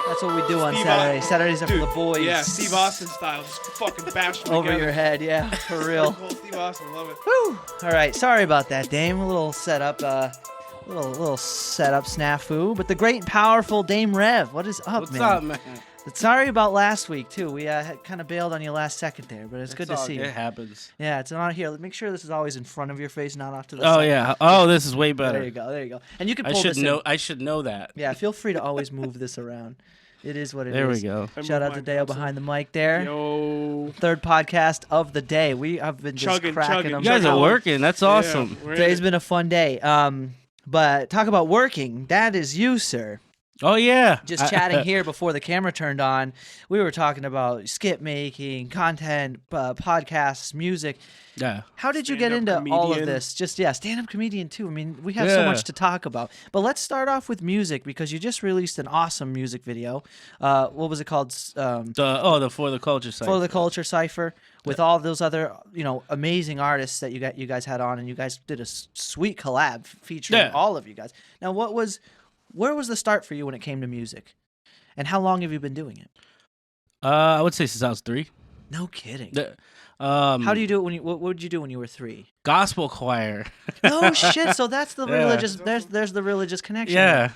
That's what we do on Saturday. Saturdays are for the boys. Yeah, Steve Austin style. Just fucking bash them Over together. your head, yeah, for real. Steve Austin, love it. Woo! All right, sorry about that, Dame. A little setup, little setup snafu. But the great and powerful Dame Rev, what is up, What's man? up, man? Sorry about last week too. We kind of bailed on you last second there, but it's good to see you. It happens. Yeah, it's on here. Make sure this is always in front of your face, not off to the Oh side. yeah. Oh, this is way better. There you go. There you go. And you can I pull should this know. in. I should know that. Yeah, feel free to always move this around. It is what it is. There we go. Shout out to Dale behind the mic there. Yo. Third podcast of the day. We have been just Chugging, cracking chugging. them. You guys are working. That's awesome. Yeah, Today's been a fun day. But talk about working. That is you, sir. Oh yeah. Just chatting here before the camera turned on. We were talking about skit making, content, podcasts, music. Yeah. How did you get Stand-up into all of comedian. this? Stand-up comedian too. I mean, we have so Yeah. much to talk about. But let's start off with music because you just released an awesome music video. What was it called? The For the Culture site. For the Culture Cypher with all those other, amazing artists that you guys had on, and you guys did a sweet collab featuring all of you guys. Now, where was the start for you when it came to music, and how long have you been doing it? I would say since I was 3. No kidding. How do you do it what would you do when you were 3? Gospel choir. No shit. So that's the Yeah. religious. There's the religious connection. Yeah.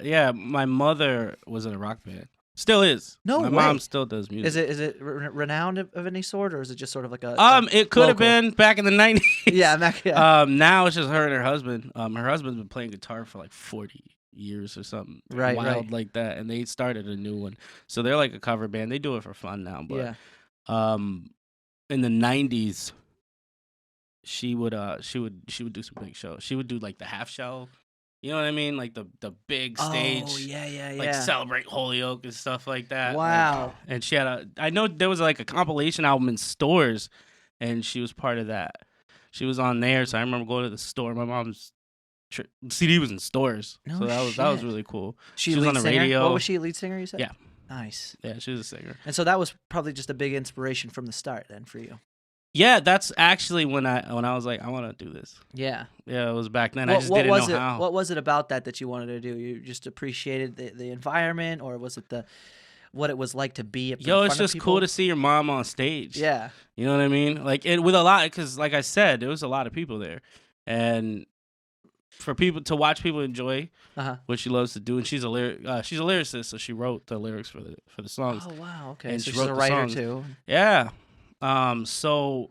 Yeah. My mother was in a rock band. Still is. No My way. mom still does music. Is it renowned of any sort, or is it just sort of like a? It could have local? been back in the 90s. Yeah. Now it's just her and her husband. Her husband's been playing guitar for like 40 years or something. Right, Wild right. like that. And they started a new one. So they're like a cover band. They do it for fun now. But Yeah. in the 90s, she would do some big shows. She would do like the half shell. You know what I mean? Like the big stage. Oh yeah. Like Celebrate Holyoke and stuff like that. Wow. Like, and she had I know there was like a compilation album in stores, and she was part of that. She was on there, so I remember going to the store. My mom's CD was in stores, No so that was shit. really cool. She was lead on the singer? radio. What was she, a lead singer? You said. Yeah. Nice. Yeah, she was a singer. And so that was probably just a big inspiration from the start, then, for you. Yeah, that's actually when I was like, I want to do this. Yeah. Yeah, it was back then. I just didn't know how. What was it about that you wanted to do? You just appreciated the environment, or was it what it was like to be up in Yo, front it's of just people? cool to see your mom on stage. Yeah. You know what I mean? Like with a lot, because like I said, there was a lot of people there, and for people to watch people enjoy what she loves to do, and she's a lyricist, so she wrote the lyrics for the songs. Oh wow, okay. And So she she's wrote a the writer songs. too. Yeah. So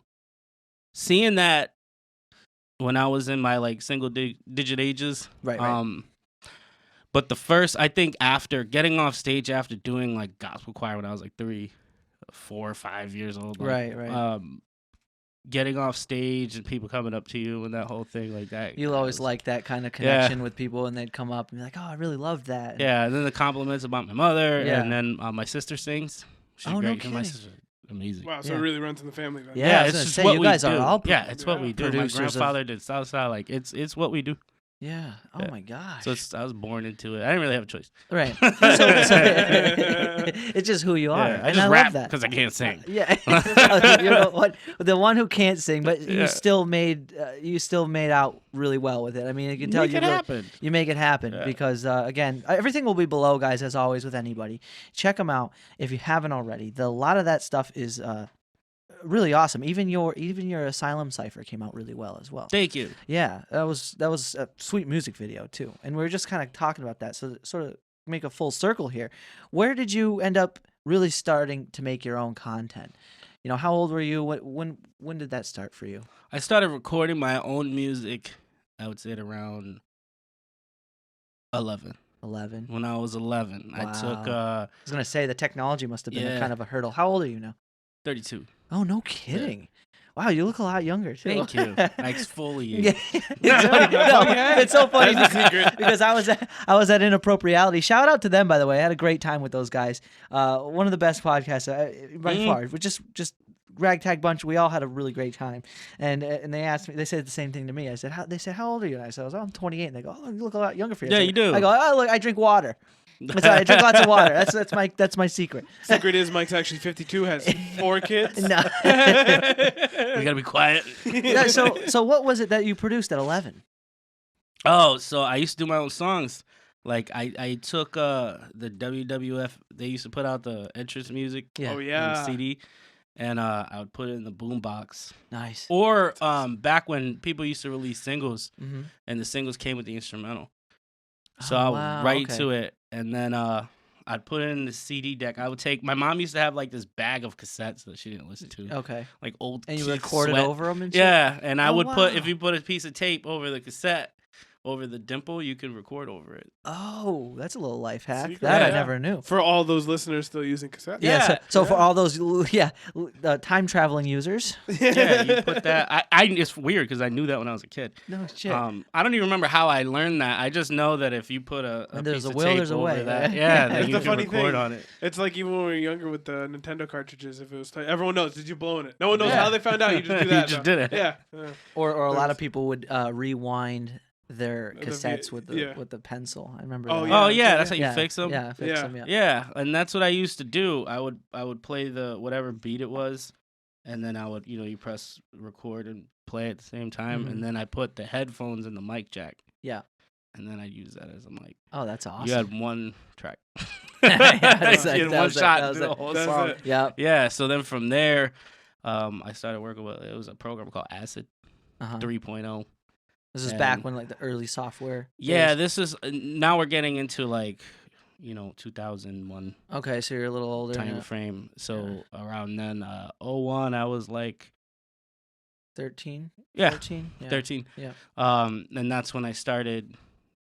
seeing that when I was in my like single digit ages, Right. but the first, I think after getting off stage after doing like gospel choir when I was like 3, 4, 5 years old, like, Right. Getting off stage and people coming up to you and that whole thing like that. You'll always like that kind of connection with people, and they'd come up and be like, "Oh, I really loved that." Yeah, and then the compliments about my mother, Yeah. and then my sister sings. She's Oh, no great. And kidding. my sister, amazing. Wow, so Yeah. it really runs in the family then. Yeah, I was it's gonna just say, what you we guys do. are all Yeah, it's what we do. My producers of- grandfather did Southside. Like it's what we do. Yeah. Oh Yeah. my gosh. So I was born into it. I didn't really have a choice. Right. So it's just who you are. Yeah, and I just I rap love that. because I can't sing. Yeah. You know what? The one who can't sing, but you Yeah. still made out really well with it. I mean, you can tell Make you it really- happen. You make it happen Yeah. because again, everything will be below, guys, as always with anybody. Check them out if you haven't already. A lot of that stuff is really awesome. Even your Asylum Cypher came out really well as well. Thank you. Yeah, that was a sweet music video too. And we were just kind of talking about that. So sort of make a full circle here. Where did you end up really starting to make your own content? You know, how old were you? When did that start for you? I started recording my own music, I would say at around 11. 11. When I was 11, I took I was gonna say the technology must have been a Yeah. kind of a hurdle. How old are you now? 32. Oh, no kidding. Wow, you look a lot younger too. Thank you. I exfoliate. Yeah, it's so funny That's the secret. because I was at Inappropriality. Shout out to them, by the way. I had a great time with those guys. One of the best podcasts by far. But just ragtag bunch. We all had a really great time. And they asked me. They said the same thing to me. I said, how old are you? And I said, I'm 28. And they go, oh, you look a lot younger for you. Yeah, I said, you do. I go, oh, look, I drink water. I drink lots of water. That's my secret. Secret is Mike's actually 52, has 4 kids. No. We gotta be quiet. Yeah, so what was it that you produced at 11? Oh, so I used to do my own songs. Like I took the WWF. They used to put out the entrance music. Yeah. Oh On yeah. CD, and I would put it in the boombox. Nice. Or back when people used to release singles, Mm-hmm. and the singles came with the instrumental. So Oh, I would wow, write okay. to it, and then I'd put it in the CD deck. I would take. My mom used to have like this bag of cassettes that she didn't listen to, Okay. like old. And you Keith recorded Sweat. over them and shit? Yeah, and I Oh, would put if wow. you put a piece of tape over the cassette, over the dimple, you could record over it. Oh, that's a little life hack. Secret, That I yeah. never knew. For all those listeners still using cassettes. Yeah. So for yeah. all those, time traveling users. Yeah, you put that. I it's weird because I knew that when I was a kid. No shit. I don't even remember how I learned that. I just know that if you put a When there's piece a of will, tape there's a over way, that, right? yeah, then It's you the can funny record thing. on it. It's like even when we were younger with the Nintendo cartridges. If it was everyone knows. Did you blow in it? No one knows Yeah. how they found out. You just do You that. just now. did it. Yeah. Or a lot There's- of people would rewind their The cassettes yeah. with the pencil. I remember. Oh, that. yeah. Oh yeah, that's how you yeah, fix them. Yeah, fix Yeah. them. Yeah. Yeah, and that's what I used to do. I would play the whatever beat it was, and then I would you press record and play at the same time, Mhm. and then I put the headphones in the mic jack. Yeah. And then I'd use that as a mic. Oh, that's awesome. You had one track. Yeah, it's You like- had that one was it, shot that to was do the it. whole That's song. it. Yeah. Yeah, so then from there, I started working with it was a program called Acid Uh-huh. 3.0. This is back and- when like the early software. Yeah, days. this is now we're getting into like 2001 Okay, so you're a little older. time now. frame. So around then, 01, I was like 13. Yeah. 14? Yeah. 13. Yeah. And that's when I started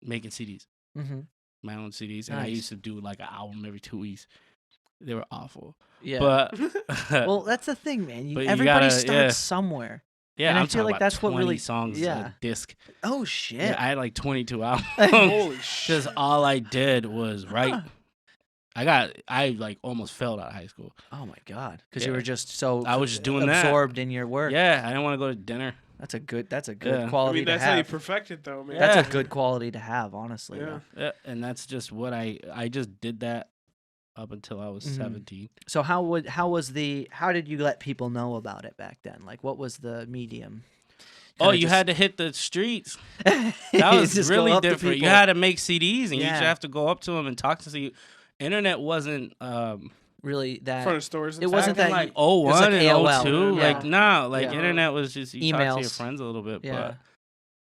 making CDs, Mm-hmm. my own CDs, and I Nice. used to do like an album every 2 weeks. They were awful, Yeah. but well, that's the thing, man. But you Everybody gotta- starts yeah. somewhere. yeah, and I I'm feel talking like about that's what 20 really- songs yeah. a disc. Oh shit. Yeah, I had like 22 albums. Holy shit. Because all I did was write. I like almost failed out of high school. Oh my god. Because Yeah. you were just so I was just doing that. absorbed in your work. Yeah, I didn't want to go to dinner. That's a good Yeah. I quality mean, that's to how you have. perfect it, though, man. Yeah. That's a good quality to have, honestly. Yeah. Yeah, and that's just what I just did that up until I was Mhm. 17. So how did you let people know about it back then? Like what was the medium? Oh, you had to hit the streets. That was Just go really up to different. You people. had to make CDs, and you Yeah. just have to go up to them and talk to see. Internet wasn't really that In front of stores. And It stuff. wasn't back in that like it was 01 like and AOL. 02. Yeah. Like no, like Yeah. internet was just you talk to your Emails. friends a little bit, Yeah. but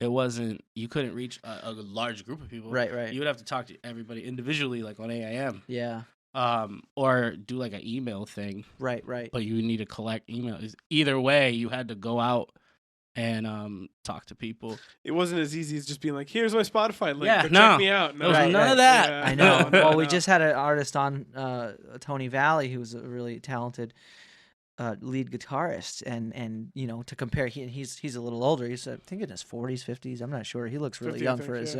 it wasn't. You couldn't reach a large group of people. Right. You would have to talk to everybody individually, like on AIM. Yeah. Or do like an email thing, Right. but you need to collect emails. Either way, you had to go out and talk to people. It wasn't as easy as just being like, "Here's my Spotify link. Yeah, Go no. check me out." There was Right, none right. of that. Yeah. I know. No, Well, we no. just had an artist on, Tony Valley, who's a really talented lead guitarist, and to compare, he's a little older. He's I think in his 40s, 50s. I'm not sure. He looks really 50, I young think, for his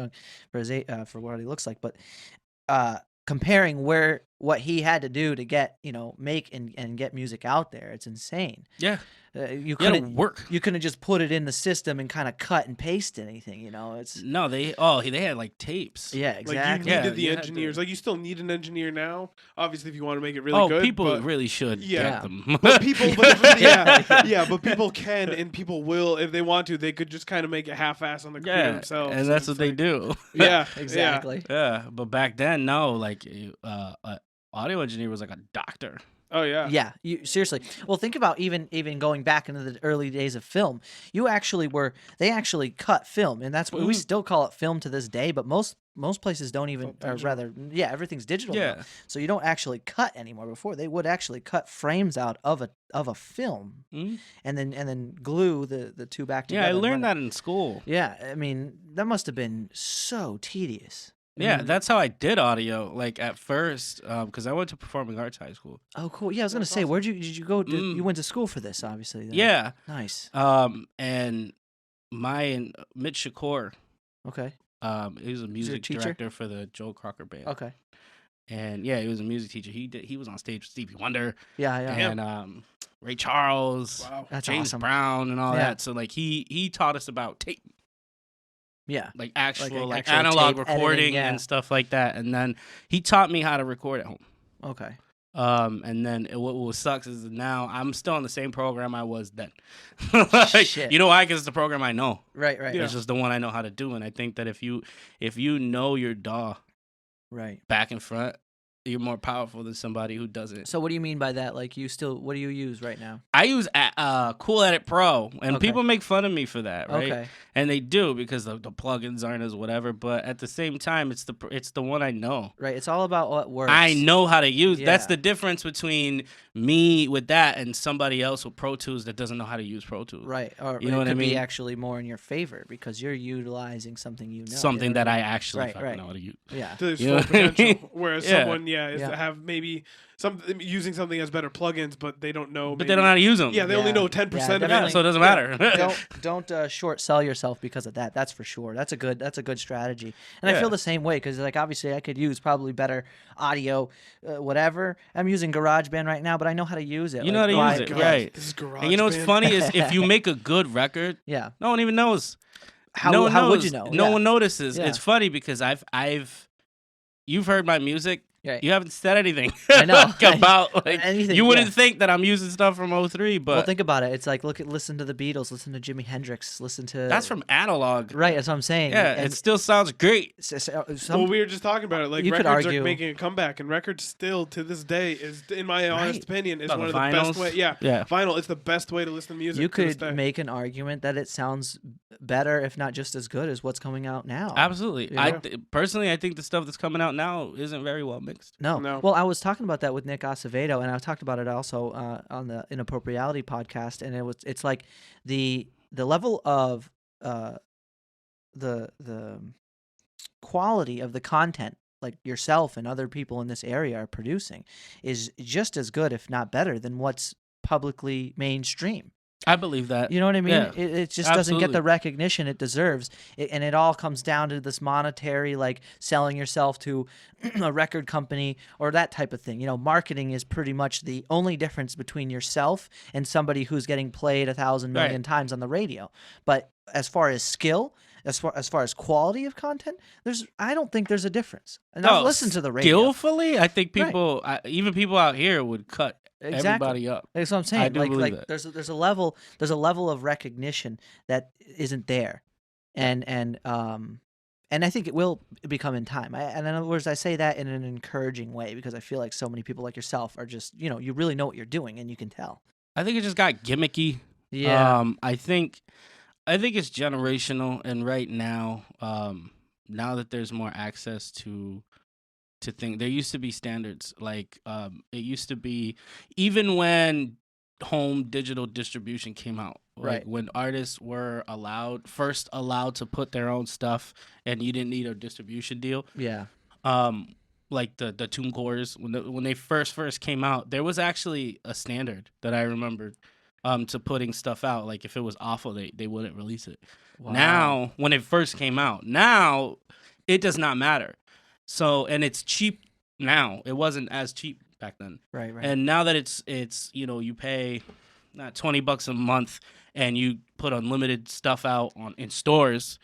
yeah. young for what he looks like, but comparing what he had to do to get make and get music out there, it's insane. Yeah, You you gotta couldn't work. you couldn't just put it in the system and kind of cut and paste anything. It's No, they had like tapes. yeah, Like exactly. you Yeah, needed the you had engineers. to- Like you still need an engineer now. Obviously, if you want to make it really good. People but, really should Yeah. get them. But people, but yeah, but people can and people will if they want to. They could just kind of make it half-ass on the computer yeah, themselves. and that's it's what they like- do. Yeah, exactly. Yeah, but back then, no, like an audio engineer was like a doctor. Oh yeah. Yeah, you seriously. Well, think about even going back into the early days of film. They actually cut film, and that's what we Mhm. still call it film to this day. But most places don't even, Film or digital. rather, yeah, everything's digital. now. Yeah. So you don't actually cut anymore. Before they would actually cut frames out of a film, Mhm. and then glue the two back together. Yeah, I and learned run that in school. it. Yeah, I mean that must have been so tedious. I Yeah, mean, that's how I did audio. Like at first, because I went to performing arts high school. oh cool. Yeah, I was gonna That's say, awesome. did you go? Mm. You went to school for this, obviously. Then. Yeah. Nice. And Mitch Shakur, Okay. he was a music teacher? director for the Joel Crocker band. Okay. And yeah, he was a music teacher. He was on stage with Stevie Wonder Yeah. Yeah. and Ray Charles, Wow. That's James awesome. Brown, and all Yeah. that. So like he taught us about tape, Yeah. like actual actual analog tape recording editing, yeah. and stuff like that. And then he taught me how to record at home. Okay. And then what sucks is now I'm still on the same program I was then. Like, Shit. you know why? Because it's the program I know. Right. Yeah. It's just the one I know how to do. And I think that if you know your DAW Right. back and front, you're more powerful than somebody who doesn't. So what do you mean by that? Like what do you use right now? I use Cool Edit Pro, and Okay. people make fun of me for that, right? Okay. And they do because the plugins aren't as whatever. But at the same time, it's the one I know. Right. It's all about what works. I know how to use. Yeah. That's the difference between me with that and somebody else with Pro Tools that doesn't know how to use Pro Tools. Right. Or you know it what could I mean? be actually more in your favor because you're utilizing something you know. Something that I actually right. know how to use. Yeah. To its You full know what I mean? potential. Whereas Yeah. someone, is to have maybe using something as better plugins, but they don't know. But they don't know how to use them. Yeah, they only know 10% of definitely. it. So it doesn't matter. don't short sell yourself because of that. That's for sure. That's a good strategy. And I feel the same way because like obviously I could use probably better audio, whatever. I'm using GarageBand right now, but I know how to use it. You know how to use it, God, right? This is garage. And you know what's funny is if you make a good record, Yeah. no one even knows. How no one would knows. you know? No one notices. Yeah. It's funny because you've heard my music. Right. You haven't said anything. I know. About Anything, you wouldn't think that I'm using stuff from 03, but well, think about it. It's like listen to the Beatles, listen to Jimi Hendrix, listen to that's from analog. right. That's what I'm saying. Yeah, and it still sounds great. Well, we were just talking about it. Like you could records argue- are making a comeback, and records still to this day is, in my honest opinion, is About one of the the best vinyls? way. Yeah, Yeah. vinyl is the best way to listen to music. You to this could day. make an argument that it sounds better, if not just as good as what's coming out now. Absolutely. Yeah. Personally, I think the stuff that's coming out now isn't very well mixed. No. No. Well, I was talking about that with Nick Acevedo, and I talked about it also on the Inappropriality podcast, and it's like the level of the quality of the content, like yourself and other people in this area are producing, is just as good, if not better, than what's publicly mainstream. I believe that. You know what I mean? Yeah, It just doesn't get absolutely. the recognition it deserves. And it all comes down to this monetary, like selling yourself to a record company or that type of thing. You know, marketing is pretty much the only difference between yourself and somebody who's getting played 1,000 million times on the radio. But as far as skill, as far as quality of content, I don't think there's a difference. And I've listened to the radio. Skillfully, I think people, even people out here, would cut everybody up. That's what I'm saying. I do believe like that. there's a level of recognition that isn't there, and I think it will become in time. And in other words, I say that in an encouraging way because I feel like so many people like yourself are just you really know what you're doing and you can tell. I think it just got gimmicky. Yeah. I think it's generational, and right now, now that there's more access to things, there used to be standards. Like it used to be, even when home digital distribution came out, Right. when artists were first allowed to put their own stuff, and you didn't need a distribution deal. Yeah. Like the TuneCores, when they first came out, there was actually a standard that I remembered. To putting stuff out, like if it was awful, they wouldn't release it. Wow. Now, when it first came out, now it does not matter. So, and it's cheap now. It wasn't as cheap back then. Right. And now that it's you pay not $20 a month and you put unlimited stuff out in stores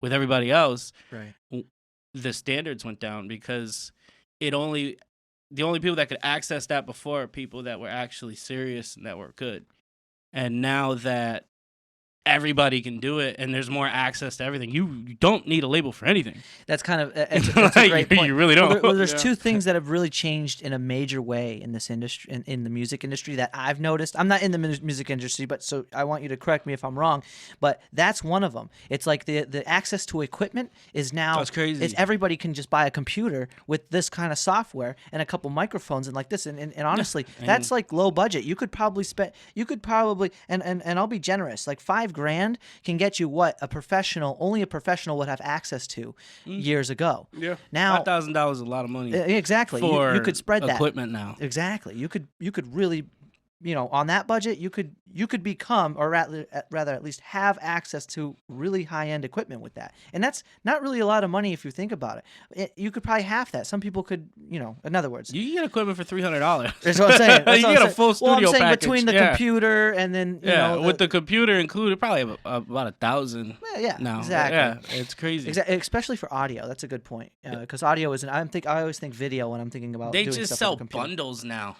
with everybody else. Right. The standards went down because the only people that could access that before are people that were actually serious and that were good. And now that everybody can do it and there's more access to everything, you don't need a label for anything. That's kind of it's a great point. You really don't. Well, there's two things that have really changed in a major way in this industry, in the music industry, that I've noticed. I'm not in the music industry, but so I want you to correct me if I'm wrong. But that's one of them. It's like the access to equipment is now. That's crazy. It's everybody can just buy a computer with this kind of software and a couple microphones and like this. And honestly, that's like low budget. You could probably spend. And I'll be generous. Like $5,000 can get you what only a professional would have access to years ago. Yeah. Now $5,000 is a lot of money. Exactly. For you could spread that equipment now. Exactly. You could really, on that budget, you could become, or rather at least have access to really high-end equipment with that. And that's not really a lot of money if you think about it. You could probably half that. Some people could, in other words. You can get equipment for $300. That's what I'm saying. You get a full studio I'm saying package. between the computer and then, with the computer included, probably about 1,000 yeah, now. exactly. Yeah, it's crazy. Especially for audio. That's a good point. Because audio isn't, I always think video when I'm thinking about They doing just stuff sell with a computer. bundles now.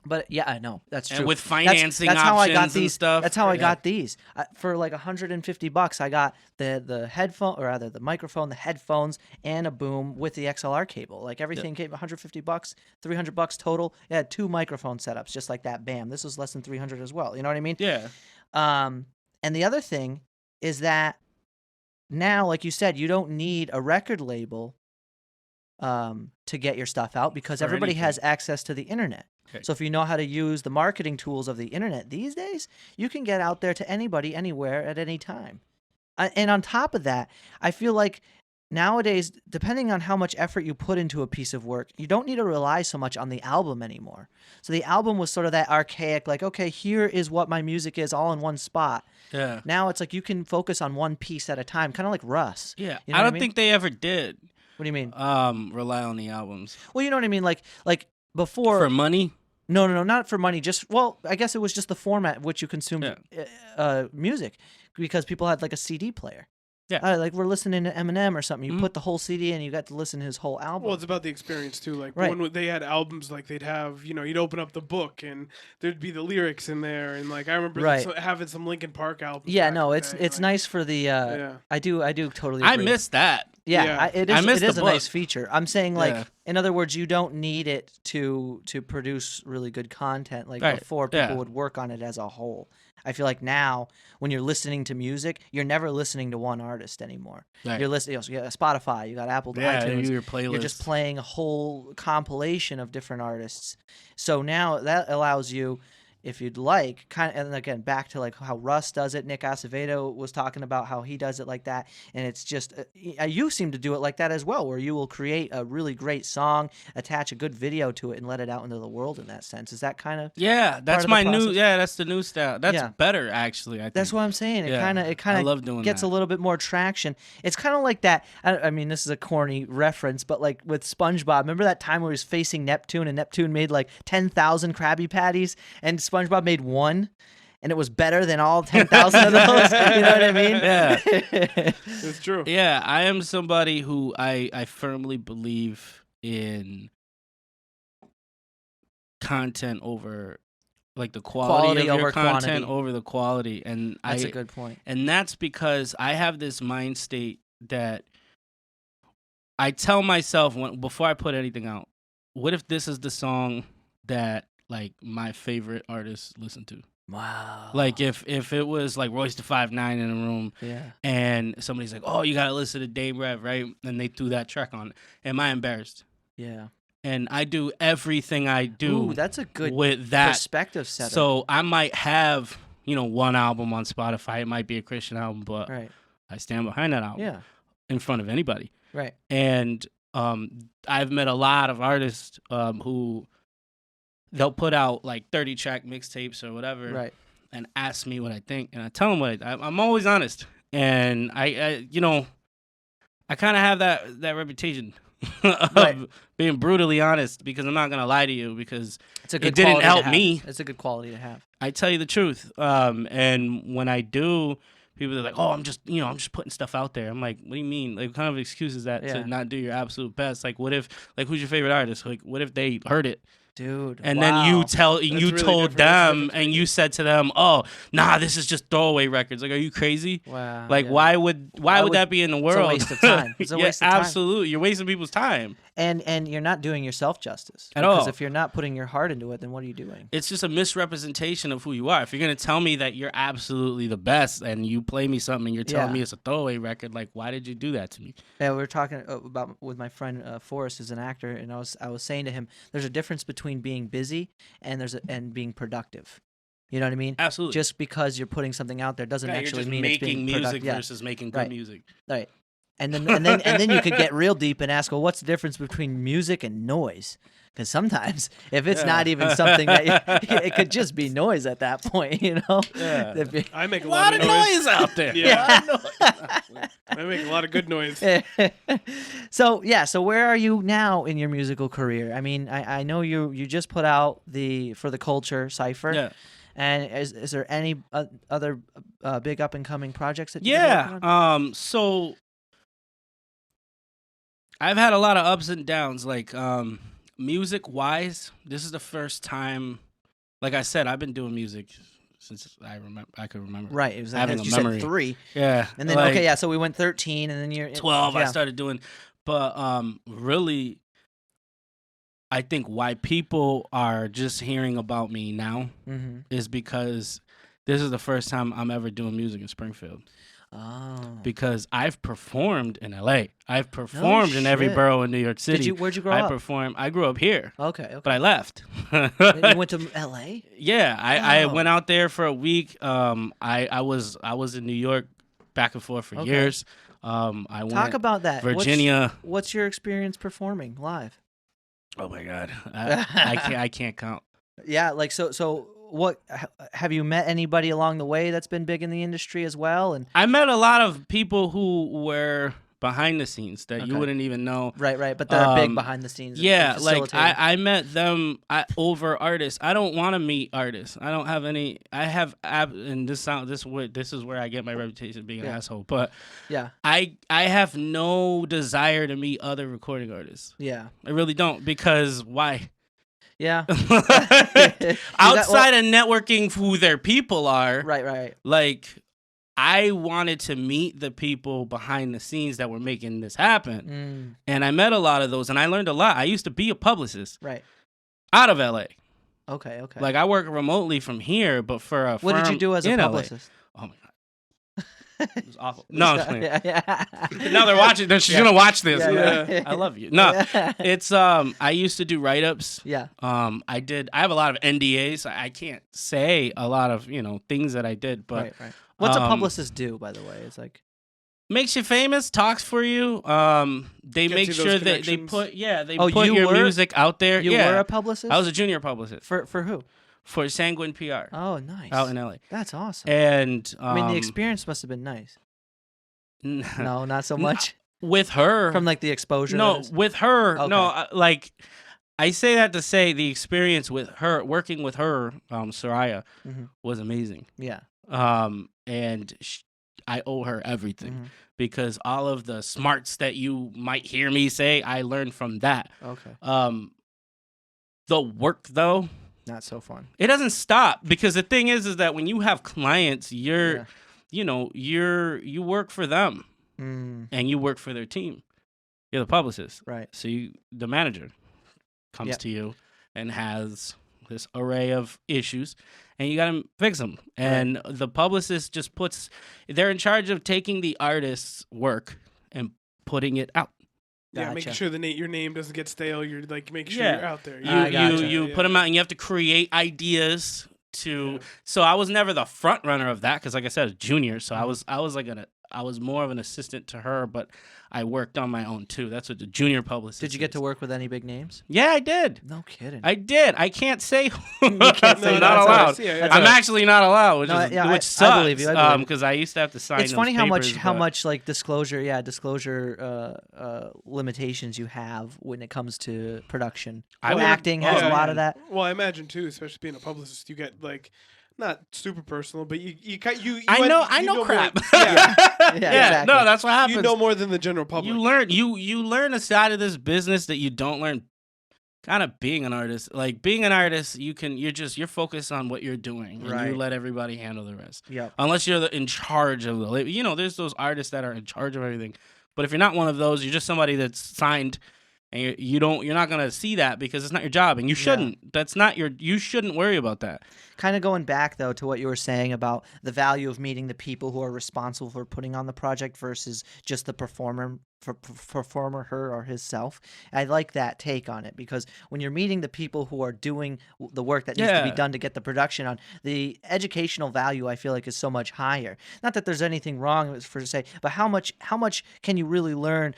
But yeah, I know that's true. And with financing that's how I got options and these stuff. That's how I got these for like $150. I got the headphone, or rather the microphone, the headphones, and a boom with the XLR cable. Like everything came $150, $300 total. It had 2 microphone setups, just like that. Bam, this was less than $300 as well. You know what I mean? Yeah. And the other thing is that now, like you said, you don't need a record label to get your stuff out because everybody has access to the internet. Okay. So if you know how to use the marketing tools of the internet these days, you can get out there to anybody, anywhere, at any time. And on top of that, I feel like nowadays, depending on how much effort you put into a piece of work, you don't need to rely so much on the album anymore. So the album was sort of that archaic, like, okay, here is what my music is all in one spot. Yeah. Now it's like you can focus on one piece at a time, kind of like Russ. Yeah. You know I don't think they ever did. What do you mean? Rely on the albums. Well, you know what I mean? Like before. For money? No, not for money. Just, well, I guess it was just the format which you consumed music, because people had like a CD player. Yeah. Like we're listening to Eminem or something. You put the whole CD in, you got to listen to his whole album. Well, it's about the experience too. Like when they had albums, like they'd have, you'd open up the book and there'd be the lyrics in there, and like I remember having some Linkin Park albums. Yeah, no, it's nice for the. I do totally agree. I miss that. Yeah. It is a nice feature. I'm saying, like, in other words, you don't need it to produce really good content. Like before, people would work on it as a whole. I feel like now, when you're listening to music, you're never listening to one artist anymore. Right. You're listening. You got Spotify, you got Apple, iTunes. Your playlist. You're just playing a whole compilation of different artists. So now that allows you, if you'd like, and again, back to like how Russ does it. Nick Acevedo was talking about how he does it like that, and it's just you seem to do it like that as well, where you will create a really great song, attach a good video to it, and let it out into the world. In that sense, is that kind of that's my new that's the new style. That's better actually. I think. That's what I'm saying. It kind of gets a little bit more traction. It's kind of like that. I mean, this is a corny reference, but like with SpongeBob, remember that time where he was facing Neptune, and Neptune made like 10,000 Krabby Patties, and SpongeBob made 1, and it was better than all 10,000 of those. You know what I mean? Yeah, it's true. Yeah, I am somebody who I firmly believe in content over, like, the quality of your content over the quality, and that's a good point. And that's because I have this mind state that I tell myself before I put anything out, what if this is the song that, like, my favorite artists listen to? Wow. Like if it was like Royce da 5'9" in a room, and somebody's like, "Oh, you gotta listen to Dame Rev," right? And they threw that track on. Am I embarrassed? Yeah. And I do everything I do. Ooh, that's a good with that perspective setup. So I might have one album on Spotify. It might be a Christian album, but I stand behind that album. In front of anybody. Right. And I've met a lot of artists who. They'll put out like 30-track mixtapes or whatever, and ask me what I think, and I tell them what I'm always honest, and I kind of have that reputation of being brutally honest, because I'm not gonna lie to you, because it didn't help me. It's a good quality to have. I tell you the truth, and when I do, people are like, "Oh, I'm just putting stuff out there." I'm like, "What do you mean? Like, what kind of excuse is that to not do your absolute best? Like, what if, like, who's your favorite artist? Like, what if they heard it?" Dude, and then you told them, and you said to them, "Oh, nah, this is just throwaway records." Like, are you crazy? Wow. Like, why would that be in the world? It's a waste of time. It's a waste of time. Absolutely, you're wasting people's time. And you're not doing yourself justice at all. Because if you're not putting your heart into it, then what are you doing? It's just a misrepresentation of who you are. If you're gonna tell me that you're absolutely the best, and you play me something, and you're telling me it's a throwaway record, like, why did you do that to me? Yeah, we were talking about with my friend Forrest, who's an actor, and I was saying to him, there's a difference between being busy and being productive. You know what I mean? Absolutely. Just because you're putting something out there doesn't actually mean it's being making music versus making good music. Right. And then you could get real deep and ask, well, what's the difference between music and noise? Because sometimes, if it's not even something that it could just be noise at that point, you know. Yeah. I make a lot of noise out there. I make a lot of good noise. So where are you now in your musical career? I mean, I know you just put out For the Culture Cypher. Yeah. And is there any other big up and coming projects that you're working on? So I've had a lot of ups and downs, like music wise. This is the first time like I said, I've been doing music since I could remember. Right. It was having you a memory. Said 3. Yeah. And then so we went 13, and then you're 12. I started doing, but really, I think why people are just hearing about me now is because this is the first time I'm ever doing music in Springfield. Oh. Because I've performed in LA. I've performed in every borough in New York City. Where'd you grow up? I grew up here. Okay. But I left. You went to LA? Yeah, I went out there for a week. I was in New York back and forth for years. Talk about that. Virginia. What's your experience performing live? Oh my God, I can't count. Yeah, like so. What have you met anybody along the way that's been big in the industry as well? And I met a lot of people who were behind the scenes that you wouldn't even know. Right, but they're big behind the scenes. Yeah, like I met them over artists. I don't want to meet artists. I don't have any. I have and this is where I get my reputation of being an asshole. But yeah, I have no desire to meet other recording artists. Yeah, I really don't, because why? Yeah. Outside of networking who their people are. Right. Like, I wanted to meet the people behind the scenes that were making this happen. And I met a lot of those, and I learned a lot. I used to be a publicist. Right. Out of LA. Okay. Like, I work remotely from here, but for a firm. What did you do as a publicist? LA. Oh my God. It was awful. No, now they're watching. She's gonna watch this. Yeah. I love you. No, it's I used to do write-ups. Yeah. I have a lot of NDAs. I can't say a lot of things that I did, but right. What's a publicist do, by the way? It's like makes you famous, talks for you. They make sure that they put put your music out there. You were a publicist? I was a junior publicist. For who? For Sanguine PR. Oh, nice. Out in LA. That's awesome. And I mean, the experience must have been nice. No, not so much. With her. From like the exposure. No, with her. Okay. No, like I say that to say the experience with her, working with her, Soraya, was amazing. Yeah. And I owe her everything because all of the smarts that you might hear me say, I learned from that. Okay. The work though. Not so fun. It doesn't stop, because the thing is that when you have clients, you work for them and you work for their team. You're the publicist. Right. So the manager comes to you and has this array of issues, and you got to fix them. And the publicist just they're in charge of taking the artist's work and putting it out. Yeah, making sure your name doesn't get stale. You're like making sure you're out there. You put them out, and you have to create ideas to. Yeah. So I was never the front runner of that, because, like I said, I was junior. So I was more of an assistant to her, but I worked on my own too. That's what the junior publicist. Did you get to work with any big names? Yeah, I did. No kidding. I did. I can't say. You can't say not allowed. I'm actually not allowed, which sucks. I believe you. Because I used to have to sign. It's funny how much like disclosure limitations you have when it comes to production. Acting has a lot of that. Well, I imagine too, especially being a publicist, you get like. Not super personal, but you I know crap. Exactly. No, that's what happens. You know more than the general public. You learn a side of this business that you don't learn. Kind of being an artist, like being an artist, you're focused on what you're doing, and you let everybody handle the rest. Yeah. Unless you're in charge of the label. There's those artists that are in charge of everything. But if you're not one of those, you're just somebody that's signed. And you're not gonna see that because it's not your job, and you shouldn't. Yeah. You shouldn't worry about that. Kind of going back though to what you were saying about the value of meeting the people who are responsible for putting on the project versus just the performer, her or himself. I like that take on it, because when you're meeting the people who are doing the work that needs to be done to get the production on, the educational value I feel like is so much higher. Not that there's anything wrong for say, but how much can you really learn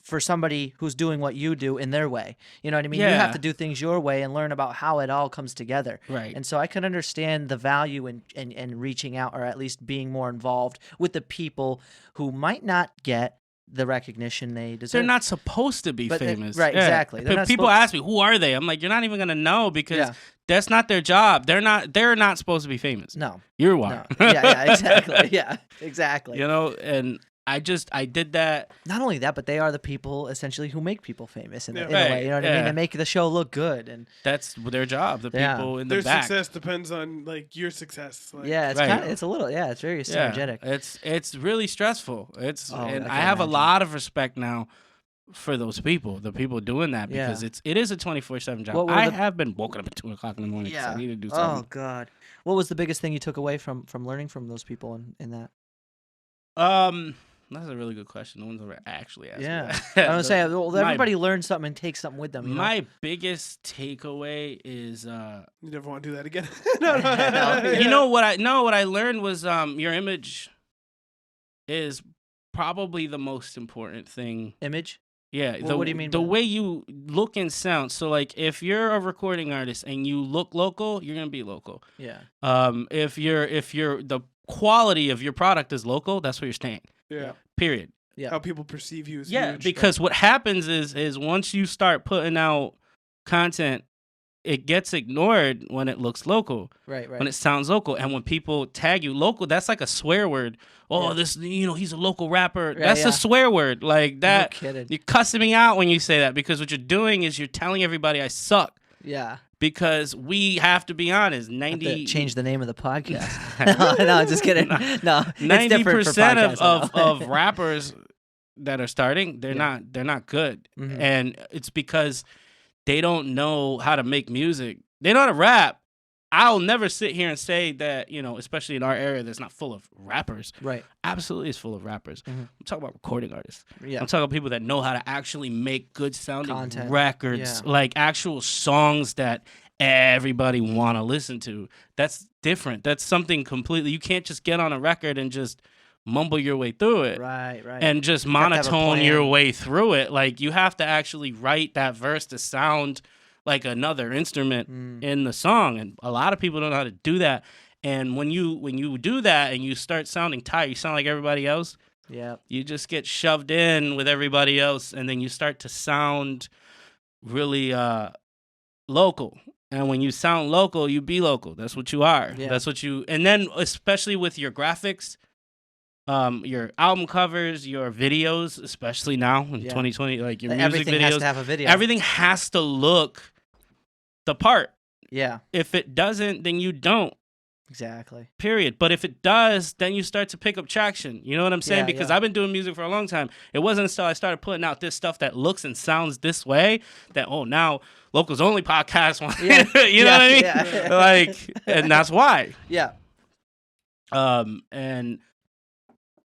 for somebody who's doing what you do in their way? You know what I mean? You have to do things your way and learn about how it all comes together. Right. And so I can understand the value in reaching out, or at least being more involved with the people who might not get the recognition they deserve. They're not supposed to be famous. Right, exactly. People ask me, who are they? I'm like, you're not even going to know, because that's not their job. They're not supposed to be famous. No. You are. No. Yeah, exactly. Yeah, exactly. And I did that. Not only that, but they are the people essentially who make people famous in a way. You know what I mean? They make the show look good, and that's their job. The people in the their back. Success depends on like your success. Like, it's it's a little it's very synergetic. It's really stressful. And I have a lot of respect now for those people, the people doing that, because it is a 24/7 job. I have been woken up at 2:00 in the morning because I need to do something. Oh God, what was the biggest thing you took away from learning from those people in that? That's a really good question. No one's ever actually asked me that. I was saying, everybody learns something and takes something with them. You know? My biggest takeaway is you never want to do that again. No. You know what I learned was your image is probably the most important thing. Image? Yeah. What do you mean? The way you look and sound. So like if you're a recording artist and you look local, you're gonna be local. Yeah. If the quality of your product is local, that's where you're staying. Yeah. Period. Yeah. How people perceive you is huge. Because stuff. What happens is once you start putting out content, it gets ignored when it looks local. Right. When it sounds local. And when people tag you local, that's like a swear word. Oh, this, he's a local rapper. That's a swear word. Like that. No kidding. You're cussing me out when you say that, because what you're doing is you're telling everybody I suck. Yeah. Because we have to be honest, change the name of the podcast. no, just kidding. No, 90% of rappers that are starting, they're not good, and it's because they don't know how to make music. They know how to rap. I'll never sit here and say that, especially in our area, that's not full of rappers. Right. Absolutely is full of rappers. I'm talking about recording artists. Yeah. I'm talking about people that know how to actually make good sounding content. Records, like actual songs that everybody want to listen to. That's different. That's something completely. You can't just get on a record and just mumble your way through it. Right. And just monotone your way through it. Like you have to actually write that verse to sound like another instrument in the song, and a lot of people don't know how to do that. And when you do that and you start sounding tired, you sound like everybody else. Yeah, you just get shoved in with everybody else, and then you start to sound really local. And when you sound local, you be local. That's what you are. Yeah. That's what you. And then especially with your graphics, your album covers, your videos, especially now in 2020, like your music everything videos, has to have a video. Everything has to look the part. Yeah. If it doesn't, then you don't. Exactly. Period. But if it does, then you start to pick up traction. You know what I'm saying? Because I've been doing music for a long time. It wasn't until I started putting out this stuff that looks and sounds this way that, now Locals Only podcast. You know what I mean? Yeah. Like, and that's why. Yeah. And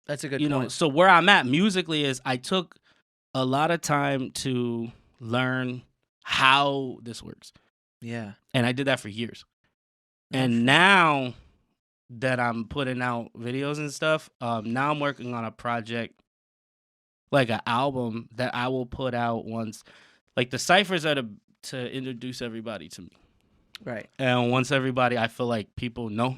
that's a good point. So where I'm at musically is I took a lot of time to learn how this works. Yeah. And I did that for years. And now that I'm putting out videos and stuff, now I'm working on a project, like an album that I will put out once. Like the ciphers are to introduce everybody to me. Right. And once everybody, I feel like people know.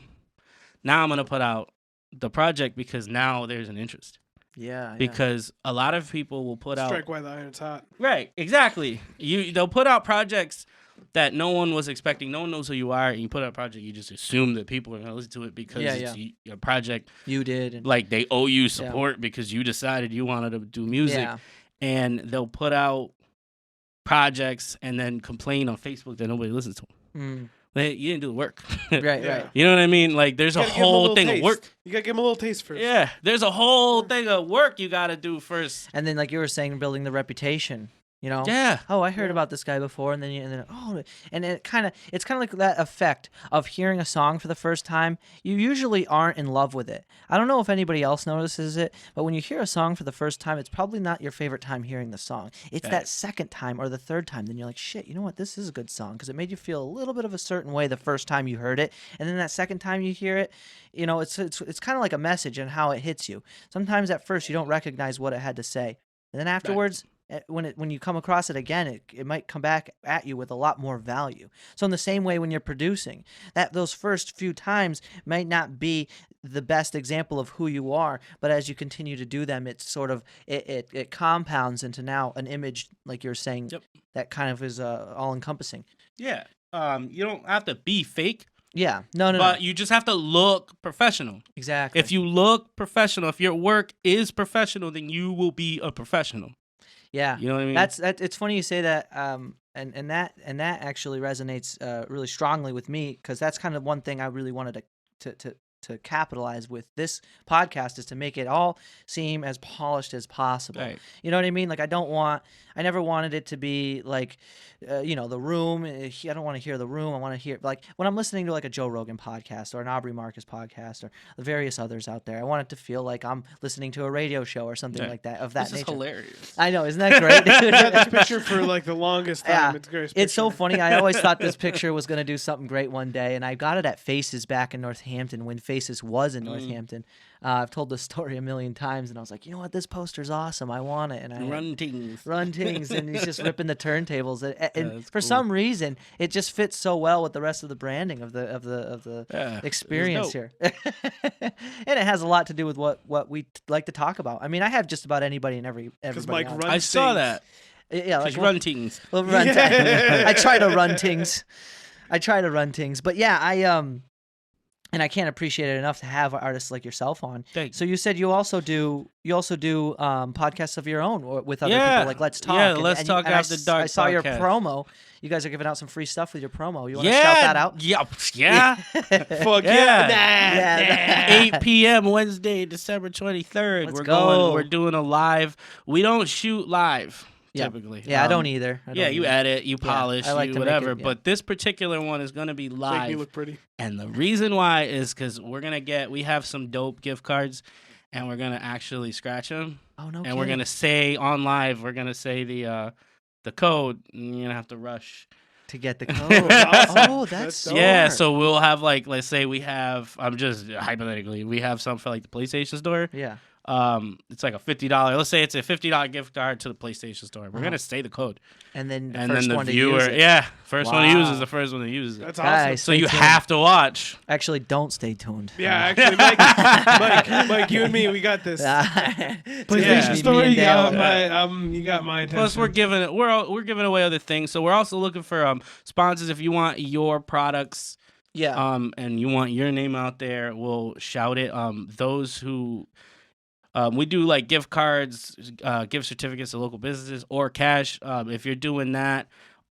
Now I'm going to put out the project because now there's an interest. Yeah. Because a lot of people will put out. Strike while the iron's hot. Right. Exactly. They'll put out projects that no one was expecting. No one knows who you are, and you put out a project, you just assume that people are going to listen to it because it's your project. You did. And like, they owe you support because you decided you wanted to do music. Yeah. And they'll put out projects and then complain on Facebook that nobody listens to them. You didn't do the work. Right. You know what I mean? Like, there's a whole thing of work. You got to give them a little taste first. Yeah. There's a whole thing of work you got to do first. And then, like you were saying, building the reputation. You know? Yeah. Oh, I heard about this guy before, and then it's kind of like that effect of hearing a song for the first time. You usually aren't in love with it. I don't know if anybody else notices it, but when you hear a song for the first time, it's probably not your favorite time hearing the song. It's that second time or the third time, then you're like, shit, you know what? This is a good song because it made you feel a little bit of a certain way the first time you heard it, and then that second time you hear it, it's kind of like a message and how it hits you. Sometimes at first you don't recognize what it had to say, and then afterwards. Right. When you come across it again, it might come back at you with a lot more value. So in the same way, when you're producing, those first few times might not be the best example of who you are, but as you continue to do them, it's sort of it compounds into now an image, like you're saying, that kind of is all encompassing. Yeah. You don't have to be fake. Yeah. No. But you just have to look professional. Exactly. If you look professional, if your work is professional, then you will be a professional. Yeah. You know what I mean? It's funny you say that. And that actually resonates really strongly with me, because that's kind of one thing I really wanted to capitalize with this podcast, is to make it all seem as polished as possible. Right. You know what I mean? Like, I never wanted it to be like, the room. I don't want to hear the room. I want to hear, like, when I'm listening to like a Joe Rogan podcast or an Aubrey Marcus podcast or the various others out there, I want it to feel like I'm listening to a radio show or something like that, of that nature. This is hilarious. I know, isn't that great? I had this picture for like the longest time. Yeah. It's great. It's so funny. I always thought this picture was going to do something great one day, and I got it at Faces back in Northampton when Faces was in Northampton. I've told this story a million times, and I was like, you know what, this poster's awesome. I want it. And I Run tings, and he's just ripping the turntables. And for cool. some reason, it just fits so well with the rest of the branding of the experience here. And it has a lot to do with what we like to talk about. I mean, I have just about anybody and everybody. Mike runs I saw that. Yeah, like run tings. Well, I try to run tings. But yeah, and I can't appreciate it enough to have artists like yourself on. Thanks. So you said you also do podcasts of your own with other people, like Let's Talk. Yeah, Let's Talk After Dark. I saw podcast. your promo. You guys are giving out some free stuff with your promo. You want to shout that out? Yeah. Fuck yeah. 8 p.m. Wednesday, December 23rd. We're doing a live. We don't shoot live. Typically. Yeah, I don't either. You edit, you polish, I like you whatever. But this particular one is going to be live. Make me look pretty. And the reason why is because we have some dope gift cards, and we're going to actually scratch them. Oh, no. And we're going to say on live, we're going to say the code, and you're going to have to rush to get the code. Oh, that's smart. Yeah, so we'll have, like, let's say we have, I'm just hypothetically, we have some for like the PlayStation Store. Yeah. It's like a $50. Let's say it's a $50 gift card to the PlayStation Store. We're gonna say the code, and then the viewer, first one to use is the first one to use it. That's awesome. So you have to watch. Actually, don't stay tuned. Yeah, actually, Mike, you and me, we got this. PlayStation Store, you got my attention. Plus, we're giving away other things. So we're also looking for sponsors. If you want your products, and you want your name out there, we'll shout it. Those who. We do like gift cards, gift certificates to local businesses, or cash. If you're doing that,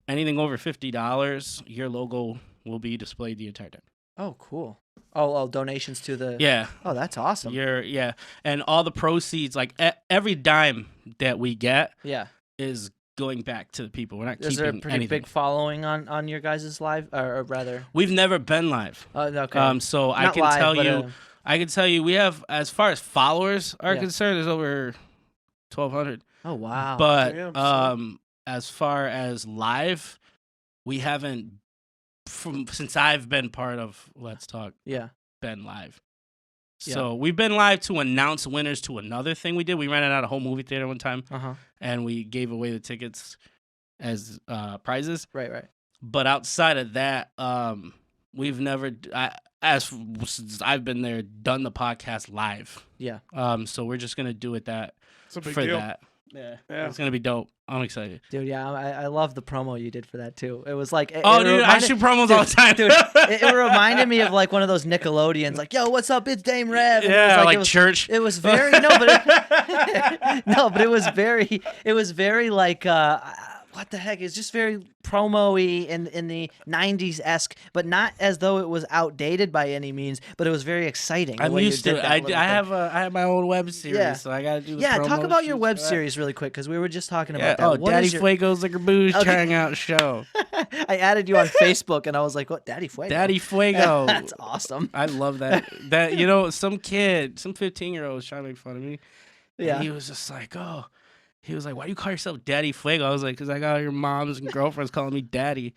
anything over $50, your logo will be displayed the entire time. Oh, cool. Oh, donations to the... Yeah. Oh, that's awesome. And all the proceeds, like every dime that we get is going back to the people. We're not keeping anything. Is there a pretty big following on your guys' live, or rather? We've never been live. Oh, okay. So not I can live, tell you... I can tell you we have, as far as followers are concerned, there's over 1,200. Oh, wow. But as far as live, we haven't, since I've been part of Let's Talk, been live. So we've been live to announce winners to another thing we did. We rented out a whole movie theater one time, and we gave away the tickets as prizes. Right. But outside of that, we've never... since I've been there, done the podcast live. Yeah. So we're just gonna do it for deal. that. Yeah. It's gonna be dope. I'm excited, dude. Yeah, I love the promo you did for that too. It was like, I shoot promos all the time, dude. It reminded me of like one of those Nickelodeons, like, "Yo, what's up? It's Dame Rev." And yeah, it was church. It was very but it was very like. What the heck? It's just very promo-y in the 90s-esque, but not as though it was outdated by any means, but it was very exciting. I'm used to it. I have my own web series, so I got to do the promo. Talk about your web series really quick, because we were just talking about that. Daddy Fuego's Liquor Booze trying out show. I added you on Facebook, and I was like, what? Daddy Fuego? Daddy Fuego. That's awesome. I love that. Some 15-year-old was trying to make fun of me. Yeah. And he was just like, he was like, why do you call yourself Daddy Fuego? I was like, because I got all your moms and girlfriends calling me Daddy.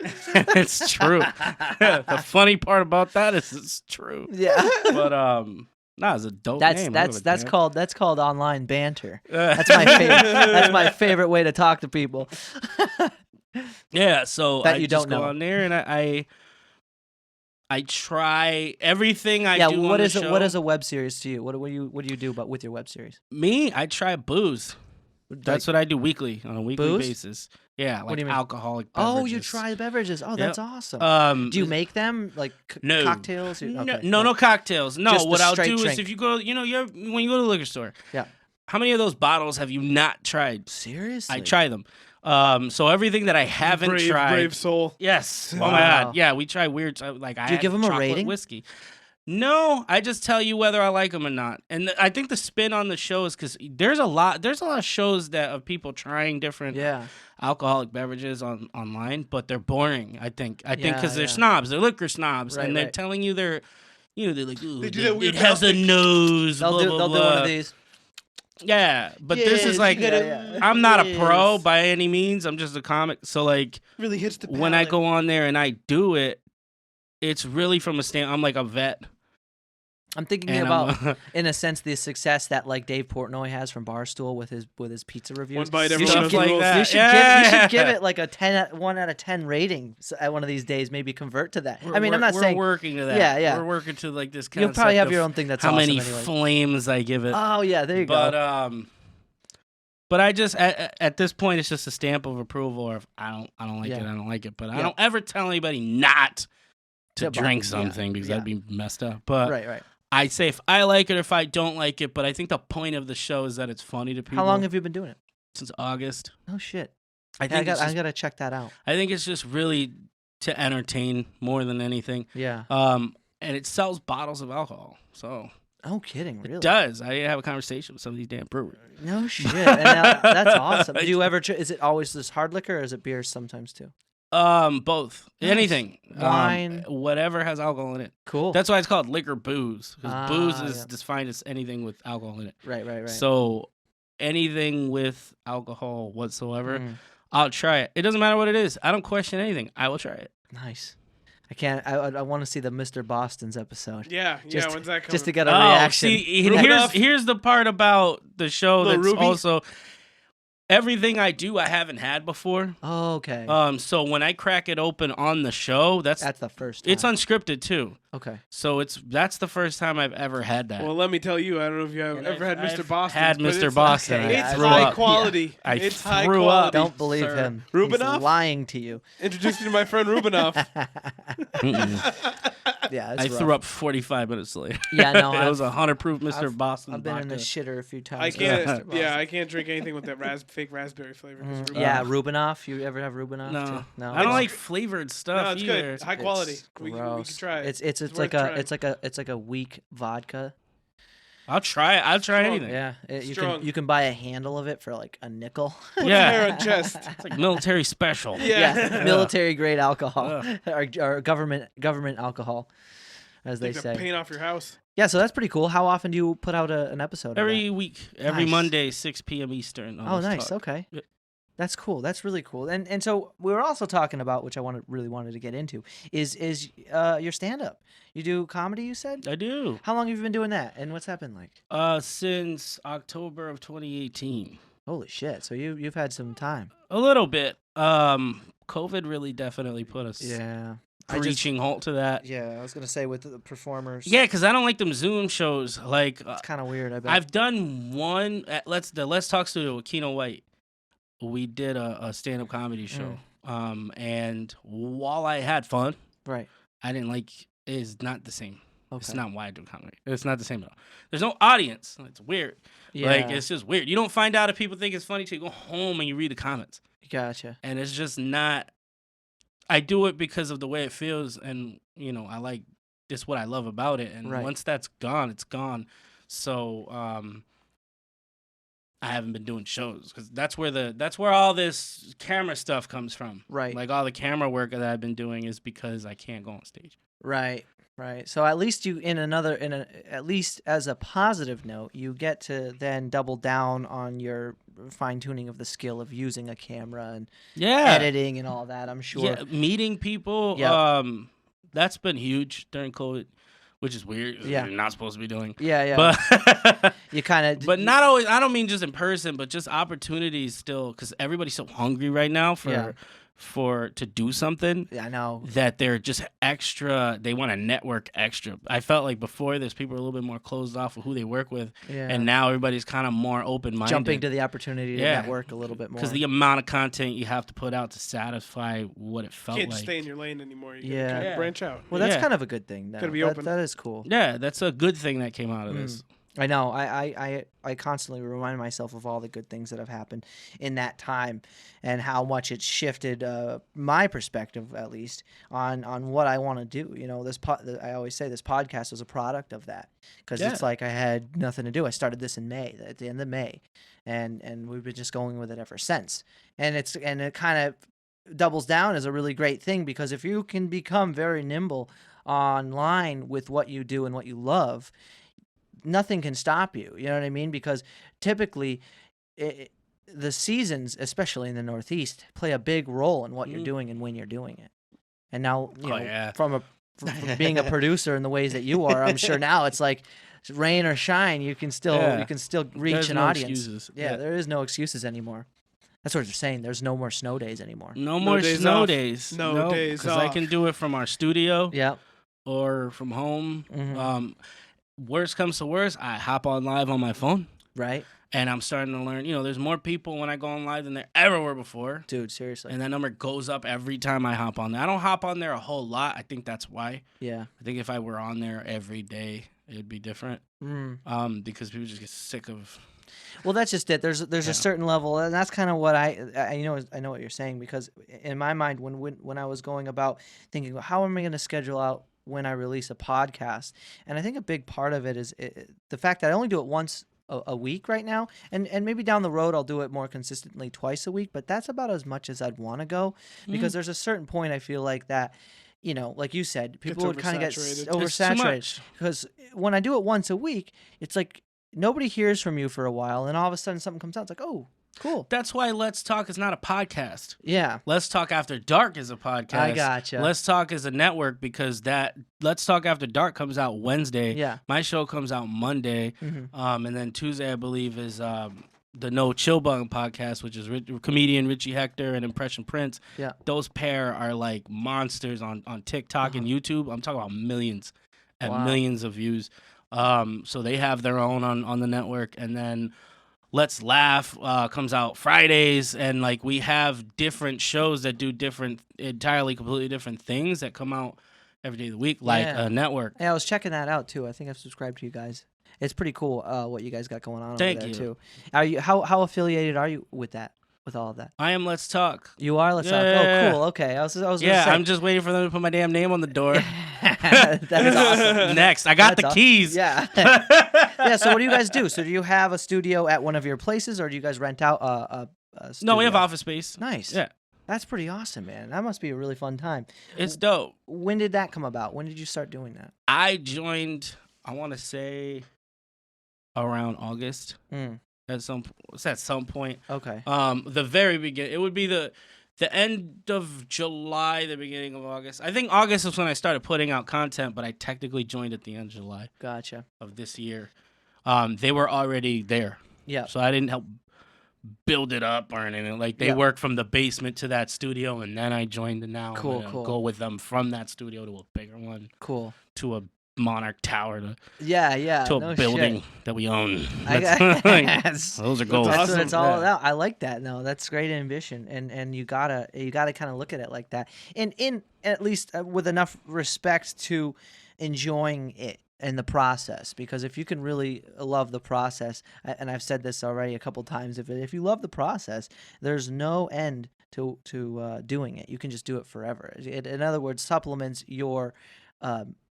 It's true. The funny part about that is it's true. Yeah. But it's a dope name. That's called online banter. That's my favorite. That's my favorite way to talk to people. Yeah. So that I you just don't know on there and I try everything I do. What is a web series to you? What do you do with your web series? Me, I try booze. That's what I do weekly on a weekly booze? basis. Yeah, What do you like mean? alcoholic beverages. Oh, you try the beverages. Oh, that's awesome. Do you make them like no cocktails? Okay, no cocktails. No, just what I'll do drink. is if you go, when you go to the liquor store. Yeah. How many of those bottles have you not tried? Seriously? I try them. So everything that I haven't tried. Brave soul. Yes. Wow. Oh my God. Yeah, we try weird. Like Do you give them a rating? Whiskey. No, I just tell you whether I like them or not. And I think the spin on the show is because there's a lot of shows that of people trying different alcoholic beverages online, but they're boring. I think because they're snobs, they're liquor snobs, and they're telling you they're like, ooh, it has a nose. They'll do one of these. Yeah, but this is like, I'm not a pro by any means. I'm just a comic. So like, really hits the palate. When I go on there and I do it, it's really from a stand. I'm like a vet. I'm thinking about, in a sense, the success that like Dave Portnoy has from Barstool with his pizza reviews. One bite, everyone knows like that. You should give it like a 1 out of 10 rating at one of these days. Maybe convert to that. I'm not saying we're working to that. Yeah. We're working to like this. You'll probably have your own thing that's how awesome many anyway. flames I give it. Oh yeah, there you go. But I just at this point it's just a stamp of approval. Or if I don't like it, I don't like it. But I don't ever tell anybody not to drink something because that'd be messed up. But right. I say if I like it or if I don't like it, but I think the point of the show is that it's funny to people. How long have you been doing it? Since August. Oh shit! I gotta check that out. I think it's just really to entertain more than anything. Yeah. And it sells bottles of alcohol, so. Oh, kidding! Really? It does. I have a conversation with some of these damn brewers. No shit. And that's awesome. Do you ever? Is it always this hard liquor, or is it beer sometimes too? Both. Nice. Anything. Wine. Whatever has alcohol in it. Cool. That's why it's called liquor booze. Because booze is defined as anything with alcohol in it. Right. So anything with alcohol whatsoever, I'll try it. It doesn't matter what it is. I don't question anything. I will try it. Nice. I can't. I want to see the Mr. Boston's episode. Yeah. When's that coming? Just to get a reaction. See, here's the part about the show that's also. Everything I do, I haven't had before. Oh, okay. So when I crack it open on the show, that's the first time. It's unscripted too. Okay. So that's the first time I've ever had that. Well, let me tell you, I don't know if you have ever had Mr. Boston. Had Mr. Boston. It's high quality. It's high quality. quality. Don't believe him. Rubinoff? He's lying to you. Introduce you to my friend Rubinoff. Yeah, I threw up 45 minutes later. Yeah, no, it was 100 proof Mr. Boston. I've been in the shitter a few times. I can't. I can't drink anything with that fake raspberry flavor. Yeah, Rubinoff. You ever have Rubinoff? No, too? No. I don't like flavored stuff. No, it's either. good. It's high quality. We can try it. It's like a weak vodka. I'll try it. I'll try anything. Yeah, you can buy a handle of it for like a nickel. Yeah, on chest. It's like military special. Yeah, military grade alcohol or government alcohol, as they say. Paint off your house. Yeah, so that's pretty cool. How often do you put out an episode? Every week, every Monday, 6 p.m. Eastern. Oh, nice. Okay. Yeah. That's cool. That's really cool. And so we were also talking about, which I really wanted to get into, is your stand up. You do comedy, you said? I do. How long have you been doing that, and what's that been like? Since October of 2018. Holy shit! So you've had some time. A little bit. COVID really definitely put us. Yeah. Reaching halt to that. Yeah, I was gonna say with the performers. Yeah, because I don't like them Zoom shows. Like it's kind of weird. I bet I've done one at Let's Talk Studio with Keno White. We did a stand-up comedy show, and while I had fun, right, I didn't like. It's not the same. Okay. It's not why I do comedy. It's not the same at all. There's no audience. It's weird. Yeah. Like it's just weird. You don't find out if people think it's funny till you go home and you read the comments. Gotcha. And it's just not. I do it because of the way it feels, and I like. It's what I love about it, and once that's gone, it's gone. So I haven't been doing shows because that's where all this camera stuff comes from. Right. Like all the camera work that I've been doing is because I can't go on stage. Right. So at least at least as a positive note, you get to then double down on your fine tuning of the skill of using a camera and editing and all that. I'm sure. Yeah, meeting people. Yep. That's been huge during COVID, which is weird. Yeah, you're not supposed to be doing. Yeah. But you kind of. But not always. I don't mean just in person, but just opportunities still, because everybody's so hungry right now for to do something. Yeah, I know. That they're just extra. They want to network extra. I felt like before this, people were a little bit more closed off of who they work with, and now everybody's kind of more open-minded. Jumping to the opportunity to network a little bit more. Because the amount of content you have to put out to satisfy what it felt like. You can't stay in your lane anymore. You gotta branch out. Well, that's kind of a good thing. Gotta be open. That is cool. Yeah, that's a good thing that came out of this. I know. I constantly remind myself of all the good things that have happened in that time, and how much it's shifted my perspective, at least, on what I want to do. You know, I always say this podcast was a product of that, because it's like I had nothing to do. I started this in May, at the end of May, and we've been just going with it ever since. And it kind of doubles down as a really great thing, because if you can become very nimble online with what you do and what you love, nothing can stop you. You know what I mean? Because typically the seasons, especially in the Northeast, play a big role in what you're doing and when you're doing it. And now, from being a producer in the ways that you are, I'm sure now it's like rain or shine, you can still reach an audience. Excuses. Yeah, there is no excuses anymore. That's what they're saying. There's no more snow days anymore. No more snow days. No days off. Because I can do it from our studio. Yeah. Or from home. Worst comes to worst, I hop on live on my phone. Right. And I'm starting to learn, there's more people when I go on live than there ever were before. Dude, seriously. And that number goes up every time I hop on there. I don't hop on there a whole lot. I think that's why. Yeah. I think if I were on there every day, it'd be different. Because people just get sick of... Well, that's just it. There's a certain level, and that's kind of what I know what you're saying, because in my mind, when I was going about thinking, how am I going to schedule out when I release a podcast, and I think a big part of it is the fact that I only do it once a week right now, and maybe down the road I'll do it more consistently twice a week, but that's about as much as I'd want to go, because there's a certain point I feel like that, like you said, people would kind of get oversaturated, because when I do it once a week, it's like nobody hears from you for a while, and all of a sudden something comes out, it's like, oh, cool. That's why Let's Talk is not a podcast. Yeah. Let's Talk After Dark is a podcast. I gotcha. Let's Talk is a network, because that Let's Talk After Dark comes out Wednesday. Yeah. My show comes out Monday. And then Tuesday, I believe, is the No Chill Bung podcast, which is comedian Richie Hector and Impression Prince. Yeah. Those pair are like monsters on TikTok and YouTube. I'm talking about millions and millions of views. So they have their own on the network. And then Let's Laugh comes out Fridays, and like we have different shows that do completely different things that come out every day of the week, like a network. Yeah, I was checking that out too. I think I've subscribed to you guys. It's pretty cool what you guys got going on over there too. Are you how affiliated are you with that? With all of that, I am Let's Talk. You are Let's Talk. Oh, cool. Okay, I was gonna say. I'm just waiting for them to put my damn name on the door. That is awesome. Next, I got the keys. Yeah. Yeah. So what do you guys do? So do you have a studio at one of your places, or do you guys rent out a studio? No, we have office space. Nice. Yeah. That's pretty awesome, man. That must be a really fun time. It's dope. When did that come about? When did you start doing that? I joined, I want to say, around August. At some point. Okay. The very beginning. It would be the end of July, the beginning of August. I think August is when I started putting out content, but I technically joined at the end of July. Gotcha. Of this year. They were already there. Yeah. So I didn't help build it up or anything. Like they worked from the basement to that studio, and then I joined, and now cool. Go with them from that studio to a bigger one. Cool. To a Monarch Tower to a building that we own. Those are goals. That's what it's all about. I like that. No, that's great ambition, and you gotta kind of look at it like that, and in at least with enough respect to enjoying it and the process, because if you can really love the process, and I've said this already a couple times, if you love the process, there's no end to doing it. You can just do it forever. In other words, supplements your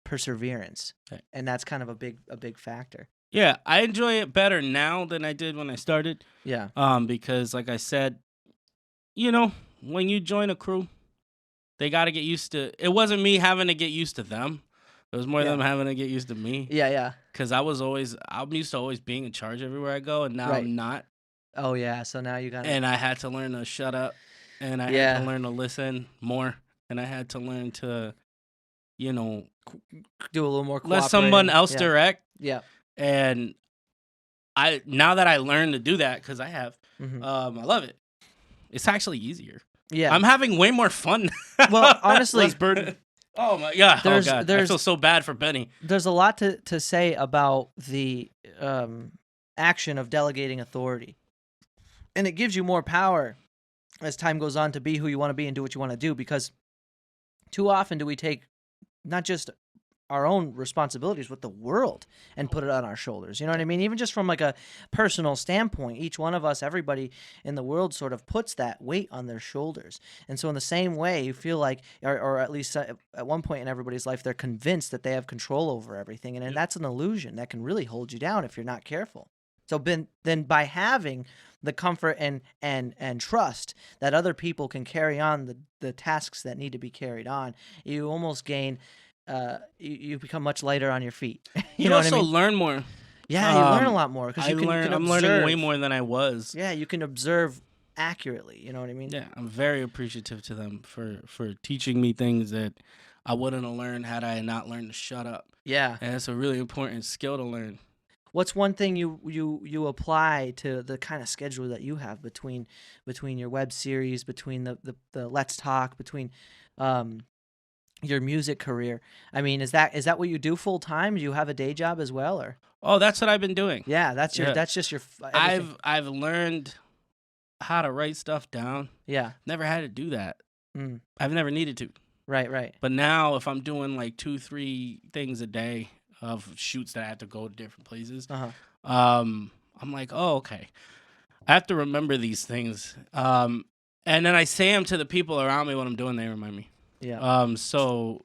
perseverance, and that's kind of a big factor. Yeah, I enjoy it better now than I did when I started. Yeah. Because like I said, when you join a crew, they got to get used to. It wasn't me having to get used to them. It was more them having to get used to me. Yeah. Because I'm used to always being in charge everywhere I go, and now I'm not. Oh yeah, so now you got. And I had to learn to shut up, and I had to learn to listen more, and I had to learn to, do a little more. Let someone else direct. Yeah. And now that I learned to do that, because I have, I love it. It's actually easier. Yeah. I'm having way more fun. Well, honestly, Less burden. Oh my God! There's- I feel so bad for Benny. there's a lot to say about the action of delegating authority, and it gives you more power as time goes on to be who you want to be and do what you want to do. Because too often do we take not just our own responsibilities with the world and put it on our shoulders. You know what I mean? Even just from like a personal standpoint, each one of us, everybody in the world sort of puts that weight on their shoulders. And so in the same way, you feel like, or at least at one point in everybody's life, they're convinced that they have control over everything. And that's an illusion that can really hold you down if you're not careful. So then by having the comfort and trust that other people can carry on the tasks that need to be carried on, you almost gain you become much lighter on your feet. you know also what I mean? learn more. Yeah, you learn a lot more because you can I'm observe. learning way more than I was. Yeah, you can observe accurately. You know what I mean? Yeah, I'm very appreciative to them for teaching me things that I wouldn't have learned had I not learned to shut up. Yeah, and it's a really important skill to learn. What's one thing you apply to the kind of schedule that you have between your web series, between the Let's Talk, between your music career? I mean, is that what you do full time? Do you have a day job as well, or? Oh, that's what I've been doing. Yeah, that's just your. Everything. I've learned how to write stuff down. Yeah. Never had to do that. I've never needed to. Right. But now, if I'm doing like 2-3 things a day of shoots that I have to go to different places, I'm like, oh, okay. I have to remember these things, and then I say them to the people around me when I'm doing. They remind me. Yeah. So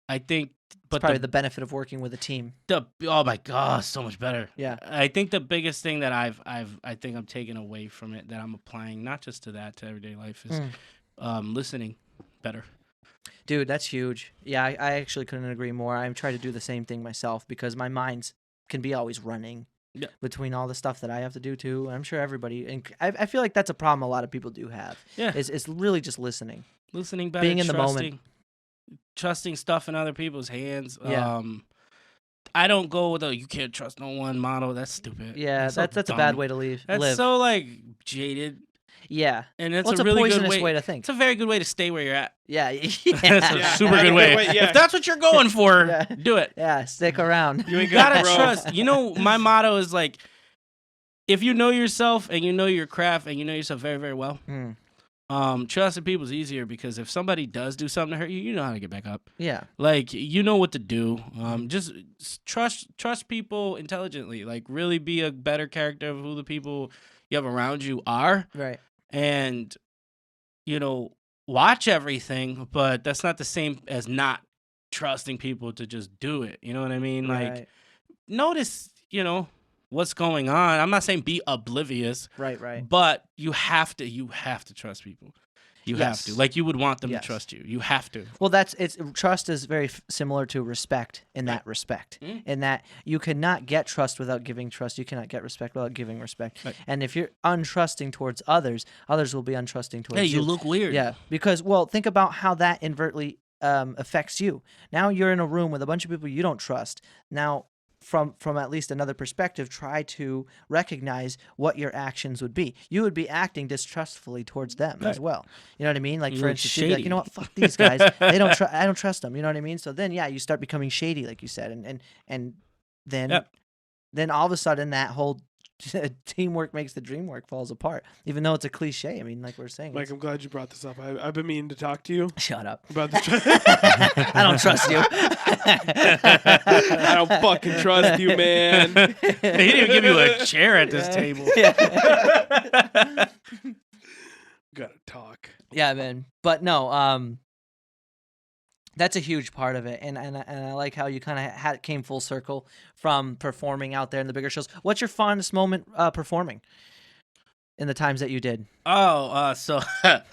I think, but probably the benefit of working with a team. Oh my God, so much better. Yeah. I think the biggest thing that I think I'm taking away from it that I'm applying not just to that, to everyday life is listening better. Dude, that's huge. Yeah, I actually couldn't agree more. I try to do the same thing myself because my mind can be always running between all the stuff that I have to do too. I'm sure everybody, and I feel like that's a problem a lot of people do have. Yeah, it's really just listening better, being in the moment, trusting stuff in other people's hands. Yeah. I don't go with you can't trust no one model. That's stupid. Yeah, that's a bad way to live. That's so like jaded. Yeah, and it's a really poisonous good way to think. It's a very good way to stay where you're at. Yeah, that's a super good way. If that's what you're going for, do it. Yeah, stick around. You gotta trust. You know, my motto is like, if you know yourself and you know your craft and you know yourself very, very well, trusting people is easier because if somebody does do something to hurt you, you know how to get back up. Yeah, like you know what to do. Just trust people intelligently. Like really be a better character of who the people you have around you are. Right. And, watch everything, but that's not the same as not trusting people to just do it. You know what I mean? Right. Like, notice, what's going on. I'm not saying be oblivious. Right. But you have to trust people. You have to. Like you would want them to trust you. You have to. Well, trust is very similar to respect in that respect. In that you cannot get trust without giving trust. You cannot get respect without giving respect. Right. And if you're untrusting towards others will be untrusting towards you. Hey, you look weird. Yeah, because think about how that inadvertently affects you. Now you're in a room with a bunch of people you don't trust. Now, from at least another perspective, try to recognize what your actions would be. You would be acting distrustfully towards them as well. You know what I mean? Like, for instance, you'd be like, you know what? Fuck these guys. I don't trust them. You know what I mean? So then, you start becoming shady, like you said, and then all of a sudden that whole teamwork makes the dream work falls apart, even though it's a cliche. I mean, like we're saying. Mike, I'm glad you brought this up. I've been meaning to talk to you. Shut up. About this. I don't trust you. I don't fucking trust you, man. He didn't even give you a chair at this table. Gotta talk. Yeah, man. But no, that's a huge part of it, and I like how you kind of came full circle from performing out there in the bigger shows. What's your fondest moment performing in the times that you did? So I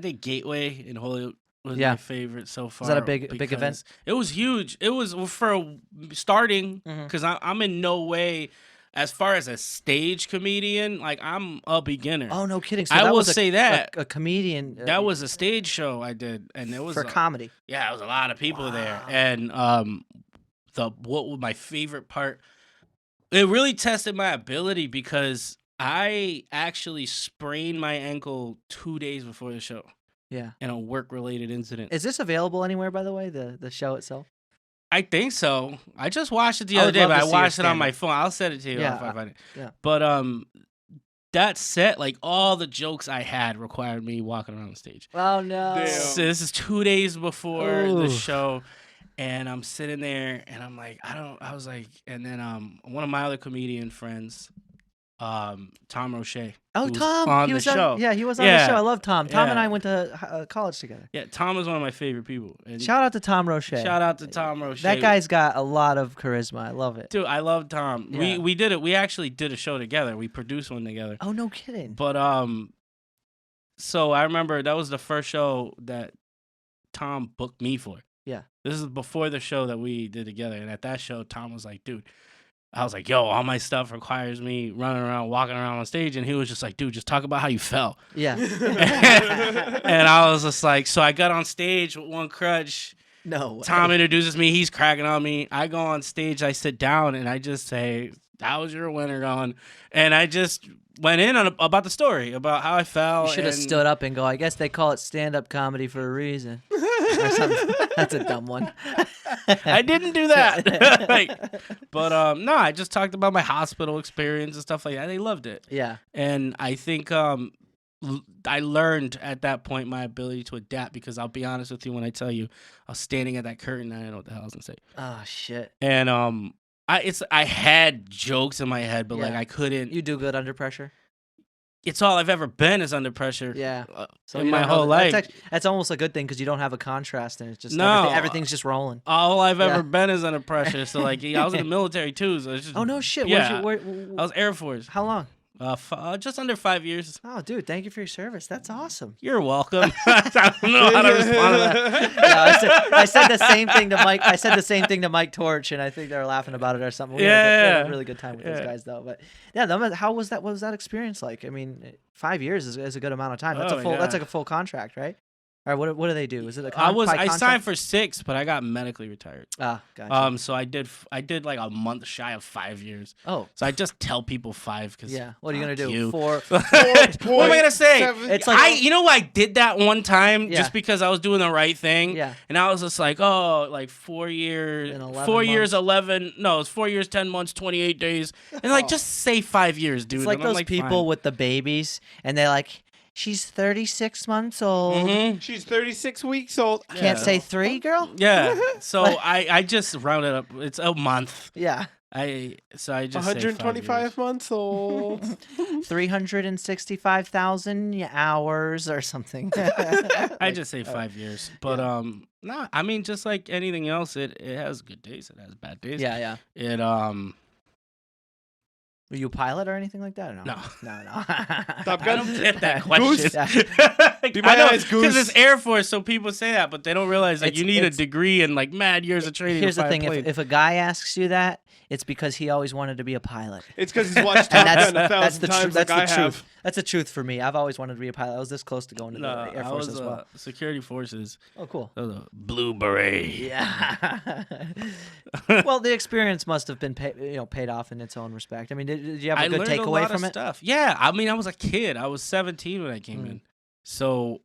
think Gateway in Hollywood was my favorite so far. Was that a big event? It was huge. It was for starting because I'm in no way. As far as a stage comedian, like I'm a beginner. Oh, no kidding! So I will say that a comedian. That was a stage show I did, and it was for comedy. Yeah, it was a lot of people there, and what was my favorite part? It really tested my ability because I actually sprained my ankle 2 days before the show. Yeah. In a work-related incident. Is this available anywhere, by the way, the show itself? I think so. I just watched it the other day, but I watched it on my phone. I'll send it to you if I find it. Yeah. But that set, like all the jokes I had required me walking around the stage. Oh no. So this is 2 days before the show. And I'm sitting there and I'm like, I was like, and then one of my other comedian friends, Tom Roche. Oh, Tom. On he the was show. He was on the show. I love Tom. Tom and I went to college together. Yeah, Tom is one of my favorite people. And shout out to Tom Roche. Shout out to Tom Roche. That guy's got a lot of charisma. I love it. Dude, I love Tom. Yeah. We did it. We actually did a show together. We produced one together. Oh, no kidding. But so I remember that was the first show that Tom booked me for. Yeah. This is before the show that we did together. And at that show, Tom was like, dude, I was like, yo, all my stuff requires me running around, walking around on stage. And he was just like, dude, just talk about how you fell. Yeah. And I was just like, so I got on stage with one crutch. No. Tom introduces me. He's cracking on me. I go on stage. I sit down and I just say, how was your winter going? And I just went in on about the story, about how I fell. You should have stood up and go, I guess they call it stand-up comedy for a reason. Or something. That's a dumb one. I didn't do that. But no, I just talked about my hospital experience and stuff like that. They loved it. Yeah. And I think I learned at that point my ability to adapt, because I'll be honest with you when I tell you, I was standing at that curtain and I didn't know what the hell I was going to say. Oh, shit. And I had jokes in my head, but like I couldn't. You do good under pressure? It's all I've ever been is under pressure. Yeah. So in my whole life. That's almost a good thing, because you don't have a contrast, and it's just everything's just rolling. All I've ever been is under pressure. So like I was in the military too. So it's just, oh no shit. Yeah. I was Air Force. How long? Just under 5 years. Oh, dude, thank you for your service. That's awesome. You're welcome. I don't know how to respond to that. Yeah, I said the same thing to Mike. I said the same thing to Mike Torch, and I think they were laughing about it or something. We had a really good time with those guys, though. But yeah, how was that? What was that experience like? I mean, 5 years is a good amount of time. That's That's like a full contract, right? All right, what do they do? Is it a I signed for 6, but I got medically retired. Ah, gotcha. So I did like a month shy of 5 years. Oh, so I just tell people 5 because what are you gonna do? 4. What am I gonna say? It's like I did that one time just because I was doing the right thing. Yeah. And I was just like, oh, like 4 years, 4 years, 11. No, it's 4 years, 10 months, 28 days, and like just say 5 years, dude. It's like and those people with the babies, and they're like, she's 36 months old. Mm-hmm. She's 36 weeks old. Can't say 3, girl? Yeah. So I just rounded up. It's a month. Yeah. I just 125 months old. 365,000 hours or something. I just say 5 years. But no, I mean, just like anything else, it has good days, it has bad days. Yeah. It Were you a pilot or anything like that? Or no. No. Top Gun? I don't get that question. Be my eyes, Goose. Because it's Air Force, so people say that, but they don't realize that you need a degree and like mad years of training. Here's the thing: if a guy asks you that, it's because he always wanted to be a pilot. It's because he's watched Top Gun 1,000 times. That's the truth. That's the truth for me. I've always wanted to be a pilot. I was this close to going to the Air Force as well. Security forces. Oh, cool. A blue beret. Yeah. Well, the experience must have been paid off in its own respect. I mean, did you have a good takeaway from it? Stuff. Yeah, I mean, I was a kid. I was 17 when I came in, so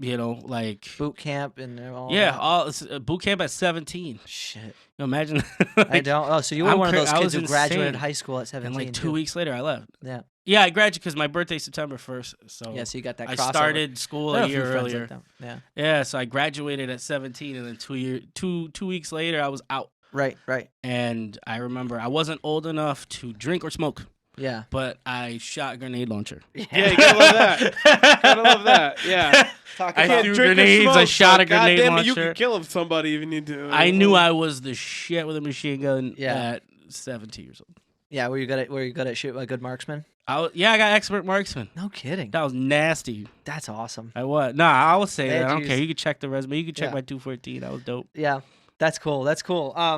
like boot camp and all. Yeah, all boot camp at 17. Shit. Imagine. I don't. Oh, so you were one of those kids who graduated high school at 17. And like 2 weeks later, I left. Yeah. Yeah, I graduated because my birthday's September 1st. So yeah, so you got that. I started school a year earlier. Like yeah. So I graduated at 17, and then 2 weeks later, I was out. Right. And I remember I wasn't old enough to drink or smoke. Yeah. But I shot a grenade launcher. Yeah, you gotta love that. Gotta love that. Yeah. I threw grenades. I shot a grenade launcher. You could kill somebody if you need to. I knew I was the shit with a machine gun at 17 years old. Yeah, were you good at shooting? A good marksman? I got expert marksman. No kidding. That was nasty. That's awesome. I was. Nah, I would say that. I don't care. You could check the resume. You could check my 214. That was dope. Yeah, that's cool. That's cool. I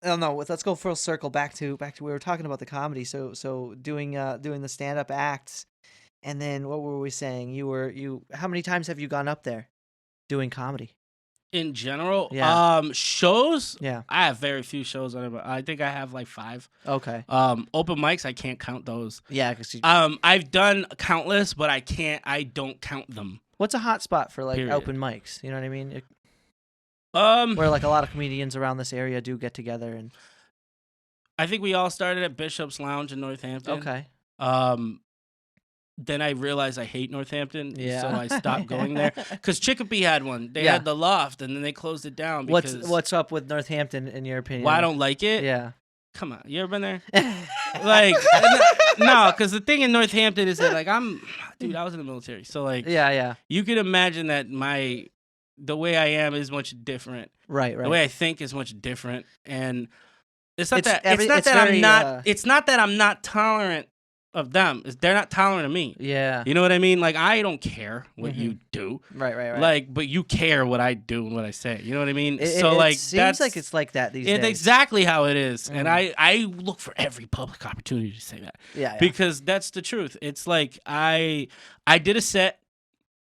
don't know. Let's go full circle back to we were talking about the comedy. So doing the stand up acts, and then what were we saying? How many times have you gone up there doing comedy? In general, shows. Yeah, I have very few shows on it. But I think I have like 5. Okay. Open mics, I can't count those. Yeah, because I've done countless, but I don't count them. What's a hot spot for like open mics? You know what I mean? Where like a lot of comedians around this area do get together, and I think we all started at Bishop's Lounge in Northampton. Okay. Then I realized I hate Northampton, so I stopped going there. Because Chicopee had one. They had the Loft, and then they closed it down. What's up with Northampton, in your opinion? Why I don't like it? Yeah. Come on. You ever been there? Like, no, because the thing in Northampton is that, like, dude, I was in the military. So, like, yeah. You could imagine that the way I am is much different. Right. The way I think is much different. And it's not that I'm not tolerant of them. They're not tolerant of me. Yeah. You know what I mean? Like, I don't care what you do. Right. Like, but you care what I do and what I say. You know what I mean? It seems like it's like that these days. It's exactly how it is. And I look for every public opportunity to say that. Yeah. Because that's the truth. It's like I did a set.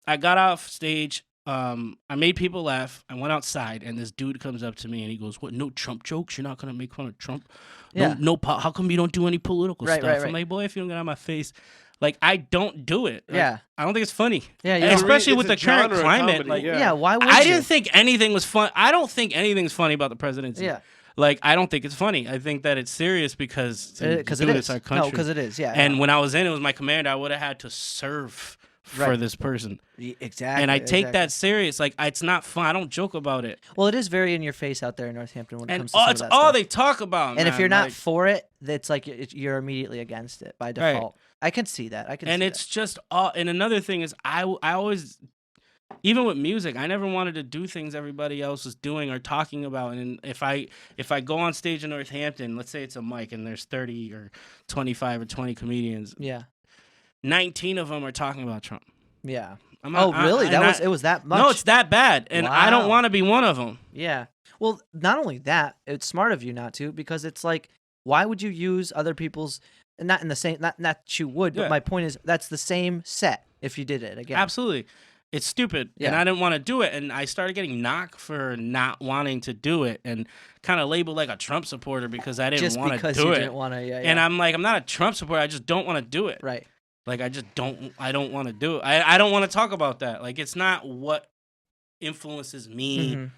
I got off stage. I made people laugh. I went outside, and this dude comes up to me, and he goes, "What? No Trump jokes? You're not gonna make fun of Trump? No. How come you don't do any political stuff?" Right. I'm like, boy, if you don't get out of my face, like I don't do it. Like, I don't think it's funny. Yeah, especially with the current climate. Comedy, like, why would I didn't think anything was fun. I don't think anything's funny about the presidency. Yeah. Like, I don't think it's funny. I think that it's serious because it is our country. No, because it is. Yeah. And when I was in, it was my commander. I would have had to serve for this person. Exactly. And I take that serious. Like, it's not fun. I don't joke about it. Well, it is very in your face out there in Northampton when it comes to it's some of that all stuff. they talk about. And if you're not for it, it's like you're immediately against it by default. Right. I can see that. Just all. And another thing is, I always, even with music, I never wanted to do things everybody else was doing or talking about. And if I go on stage in Northampton, let's say it's a mic and there's 30 or 25 or 20 comedians. Yeah. 19 of them are talking about Trump. Yeah. Really? It was that much? No, it's that bad. And I don't want to be one of them. Yeah. Well, not only that, it's smart of you not to, because it's like, why would you use other people's, not in the same, not that you would, but my point is that's the same set if you did it again. Absolutely. It's stupid. Yeah. And I didn't want to do it. And I started getting knocked for not wanting to do it and kind of labeled like a Trump supporter because I didn't want to do it. Just because you didn't want to, And I'm like, I'm not a Trump supporter. I just don't want to do it. Right. Like, I don't want to do it. I don't want to talk about that. Like, it's not what influences me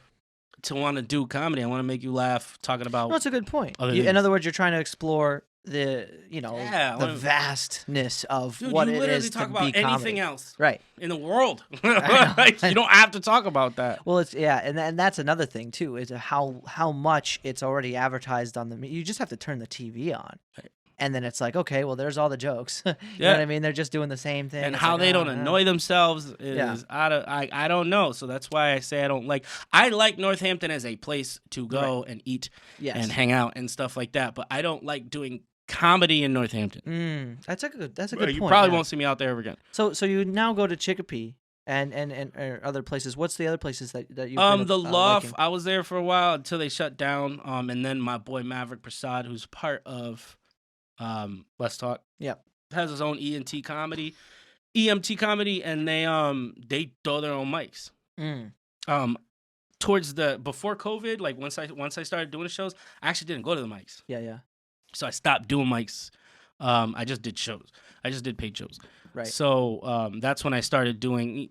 to want to do comedy. I want to make you laugh talking about. No, that's a good point. In other words, you're trying to explore the vastness of what it is to be comedy. Anything else, right, in the world. Like, you don't have to talk about that. Well, it's and that's another thing too, is how much it's already advertised on the. You just have to turn the TV on. Right. And then it's like, okay, well, there's all the jokes. You know what I mean? They're just doing the same thing. And how they don't annoy themselves is out of, I don't know. So that's why I say I like Northampton as a place to go and eat and hang out and stuff like that. But I don't like doing comedy in Northampton. That's a good point. You probably won't see me out there ever again. So you now go to Chicopee and other places. What's the other places that you the Loft, liking? I was there for a while until they shut down. And then my boy Maverick Prasad, who's part of Let's Talk. Yeah. Has his own EMT comedy, and they throw their own mics. Towards before COVID, like once I started doing the shows, I actually didn't go to the mics. Yeah. So I stopped doing mics. I just did shows. I just did paid shows. Right. So that's when I started doing,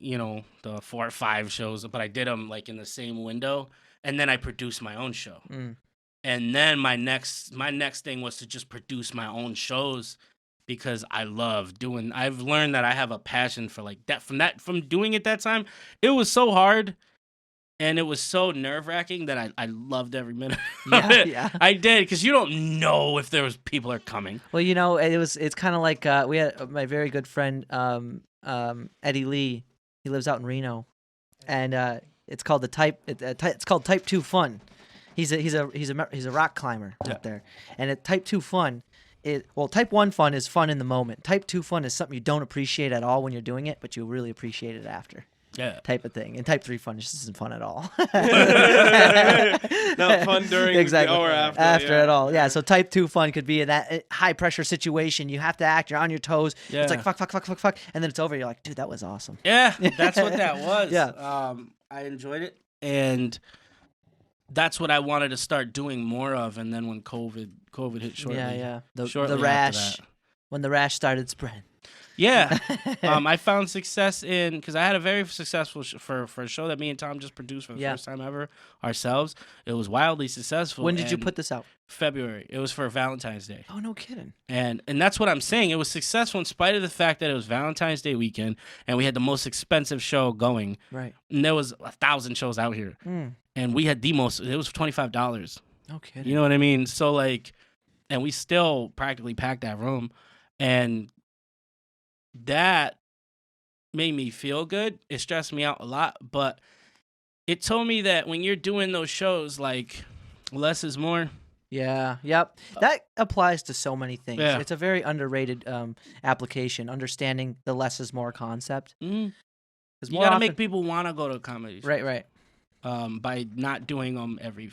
the 4 or 5 shows, but I did them like in the same window, and then I produced my own show. And then my next thing was to just produce my own shows because I love doing. I've learned that I have a passion for like that from doing it that time. It was so hard, and it was so nerve-wracking that I loved every minute. Yeah. I did, because you don't know if there was people are coming. Well, it's kind of like we had my very good friend Eddie Lee. He lives out in Reno, and it's called it's called Type 2 Fun. He's a rock climber out there, and at Type 2 Fun, Type 1 fun is fun in the moment. Type 2 fun is something you don't appreciate at all when you're doing it, but you really appreciate it after. Yeah. Type of thing. And Type 3 fun just isn't fun at all. Not fun during or after. After at all. Yeah. So Type 2 fun could be in that high pressure situation. You have to act. You're on your toes. Yeah. It's like fuck. And then it's over. You're like, dude, that was awesome. Yeah. That's what that was. Yeah. I enjoyed it. and that's what I wanted to start doing more of. And then when COVID hit shortly, the rash, when the rash started spreading. Yeah, I found success in because I had a very successful for a show that me and Tom just produced for the first time ever ourselves. It was wildly successful. When did you put this out? February. It was for Valentine's Day. Oh, no kidding. And that's what I'm saying. It was successful in spite of the fact that it was Valentine's Day weekend and we had the most expensive show going. Right. And there was 1,000 shows out here, and we had the most. It was $25. No kidding. You know what I mean? So like, and we still practically packed that room, and that made me feel good. It stressed me out a lot, but it told me that when you're doing those shows, like, less is more. Yeah, yep. That applies to so many things. Yeah. It's a very underrated application, understanding the less is more concept. Mm-hmm. You got to make people want to go to comedy shows. Right. By not doing them every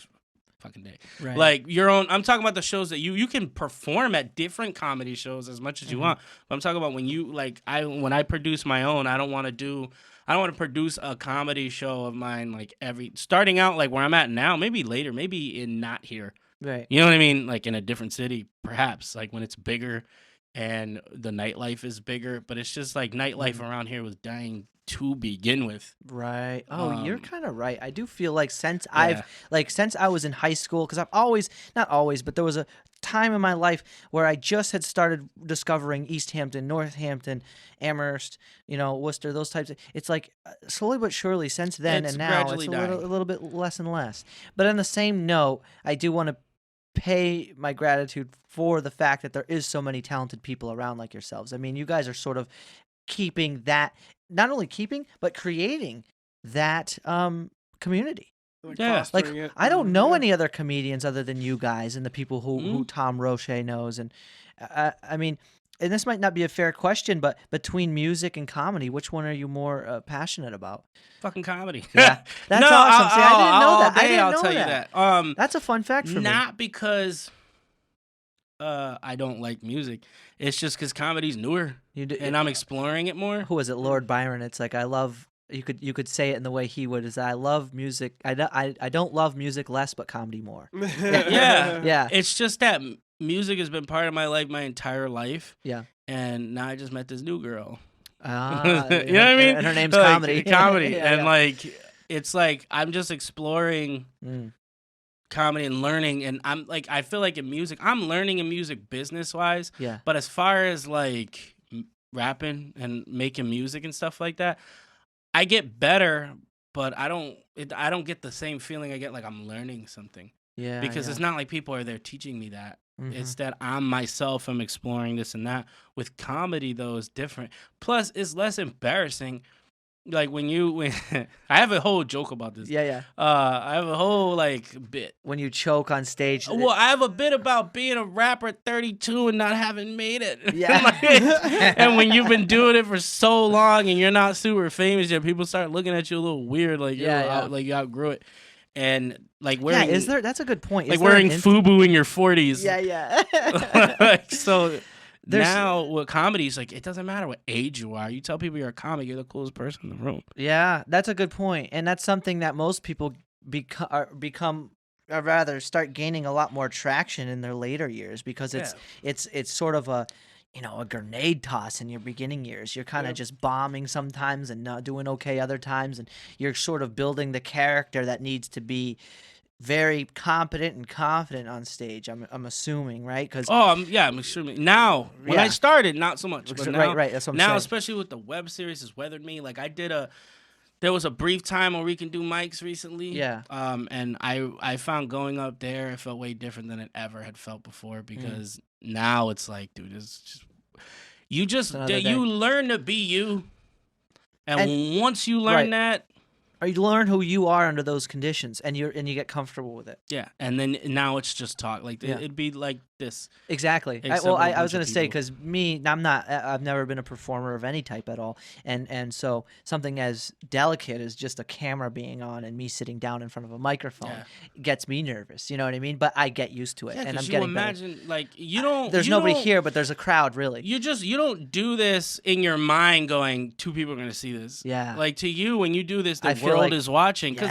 fucking day. Right. Like your own, I'm talking about the shows that you can perform at different comedy shows as much as you want. But I'm talking about when you when I produce my own, I don't want to produce a comedy show of mine like starting out like where I'm at now, maybe later, maybe in not here. Right. You know what I mean? Like in a different city, perhaps, like when it's bigger and the nightlife is bigger, but it's just like nightlife around here was dying to begin with. Right. Oh, you're kind of right. I do feel like since I was in high school, because not always, but there was a time in my life where I just had started discovering East Hampton, Northampton, Amherst, Worcester, those types of. It's like slowly but surely since then and now it's a little bit less and less. But on the same note, I do want to pay my gratitude for the fact that there is so many talented people around like yourselves. I mean, you guys are sort of keeping that, not only keeping, but creating that community. Like I don't know any other comedians other than you guys and the people who Tom Roche knows. And I mean, and this might not be a fair question, but between music and comedy, which one are you more passionate about? Fucking comedy. Yeah, that's awesome. See, I didn't know that. I'll tell you that. That's a fun fact for me. Not because I don't like music. It's just because comedy's newer, and I'm exploring it more. Who was it? Lord Byron. It's like I love. You could say it in the way he would. Is I love music. I don't love music less, but comedy more. Yeah. It's just that music has been part of my life my entire life. Yeah. And now I just met this new girl. You know what I mean? And her name's Comedy. Comedy. And it's like I'm just exploring comedy and learning, and I'm like, I feel like in music, I'm learning in music business wise. Yeah. But as far as like rapping and making music and stuff like that, I get better, but I don't get the same feeling I get like I'm learning something. Yeah. Because it's not like people are there teaching me that. It's that I'm myself, I'm exploring this and that. With comedy though, it's different. Plus, it's less embarrassing. Like when I have a whole joke about this. Yeah. I have a whole bit. When you choke on stage. Well, I have a bit about being a rapper at 32 and not having made it. Yeah. And when you've been doing it for so long and you're not super famous yet, people start looking at you a little weird, like like you outgrew it. And like wearing, that's a good point. Like wearing FUBU in your 40s. Yeah. So now with comedy, it's like it doesn't matter what age you are. You tell people you're a comic, you're the coolest person in the room. Yeah, that's a good point, and that's something that most people start gaining a lot more traction in their later years because it's sort of a grenade toss in your beginning years. You're kind of just bombing sometimes and not doing okay other times, and you're sort of building the character that needs to be very competent and confident on stage. I'm assuming, right? I'm assuming now. When I started, not so much. But now, right. That's what I'm now, saying. Especially with the web series, has weathered me. Like there was a brief time where we can do mics recently. Yeah. And I found going up there, it felt way different than it ever had felt before because now it's like, dude, it's just you learn to be you, and once you learn that. Or you learn who you are under those conditions, and you get comfortable with it. Yeah, and then now it's just talk. Like it'd be like this. Exactly. I was going to say, because I've never been a performer of any type at all. And so something as delicate as just a camera being on and me sitting down in front of a microphone gets me nervous. You know what I mean? But I get used to it. Yeah, and I'm you getting imagine, better. like, you don't. There's nobody here, but there's a crowd, really. You don't do this in your mind going, 2 people are going to see this. Yeah. Like, to you, when you do this, the world is watching. Because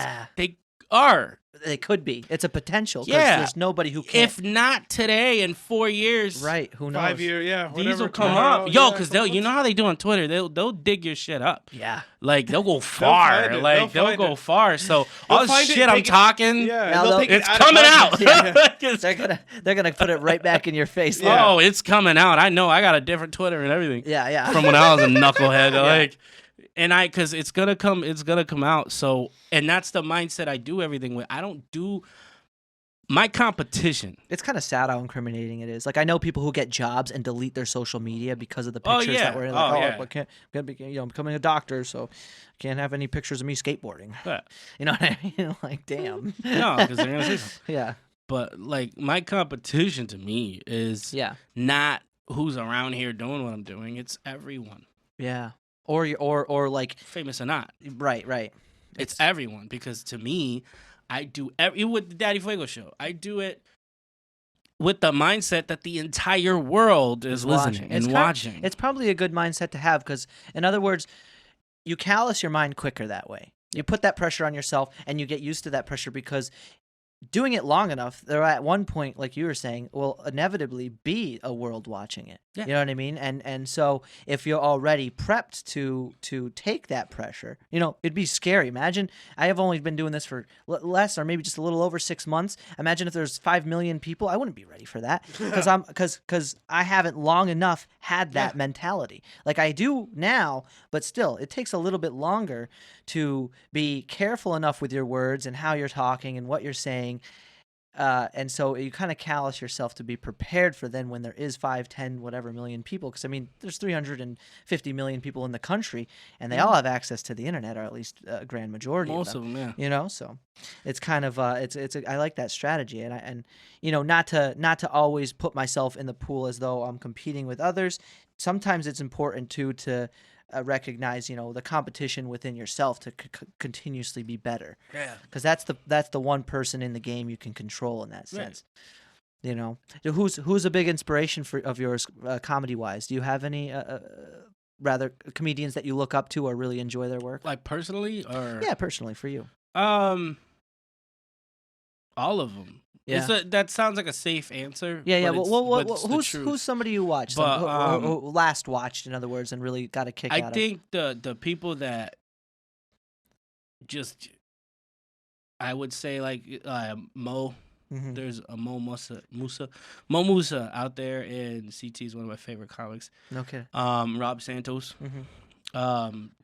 they could be. It's a potential. Yeah. There's nobody who can. If not today, in 4 years. Right. Who knows? 5 years, yeah. These will come up. Yo, because you know how they do on Twitter? They'll dig your shit up. Yeah. Like, they'll go far. They'll go far. So all the shit I'm talking, it's coming out. Yeah. They're gonna put it right back in your face. Yeah. Oh, it's coming out. I know. I got a different Twitter and everything. Yeah. From when I was a knucklehead. Like, and because it's gonna come out. So, and that's the mindset I do everything with. I don't do my competition. It's kind of sad how incriminating it is. Like, I know people who get jobs and delete their social media because of the pictures that were in. Like, I can't be, I'm becoming a doctor, so I can't have any pictures of me skateboarding. Yeah. You know what I mean? Like, damn. No, because they're gonna say something. Yeah. But like, my competition to me is not who's around here doing what I'm doing. It's everyone. Yeah. Or like famous or not. Right. It's everyone, because to me, I do with the Daddy Fuego show. I do it with the mindset that the entire world is listening and watching. It's probably a good mindset to have, because, in other words, you callous your mind quicker that way. You put that pressure on yourself, and you get used to that pressure, because doing it long enough, there at one point, like you were saying, will inevitably be a world watching it. Yeah. You know what I mean? And so if you're already prepped to take that pressure, it'd be scary. Imagine, I have only been doing this for less, or maybe just a little over 6 months. Imagine if there's 5 million people. I wouldn't be ready for that, because I haven't long enough had that mentality. Like, I do now, but still, it takes a little bit longer to be careful enough with your words and how you're talking and what you're saying. And so you kind of callous yourself to be prepared for then when there is 5, 10, whatever million people. Because, I mean, there's 350 million people in the country, and they all have access to the internet, or at least a grand majority Most of them, yeah. So it's kind of I like that strategy, and not to always put myself in the pool as though I'm competing with others. Sometimes it's important to recognize, the competition within yourself to continuously be better. Yeah. Because that's the one person in the game you can control in that sense. Right. Who's a big inspiration of yours, comedy wise? Do you have any rather comedians that you look up to or really enjoy their work? Like, personally, or personally for you. All of them. Yeah. That sounds like a safe answer. Yeah. Who's somebody you watched? Or last watched, in other words, and really got a kick out of? I think the people that just, I would say, like, Mo. Mm-hmm. There's a Mo Musa out there, and CT is one of my favorite comics. Okay. Rob Santos. Mm-hmm.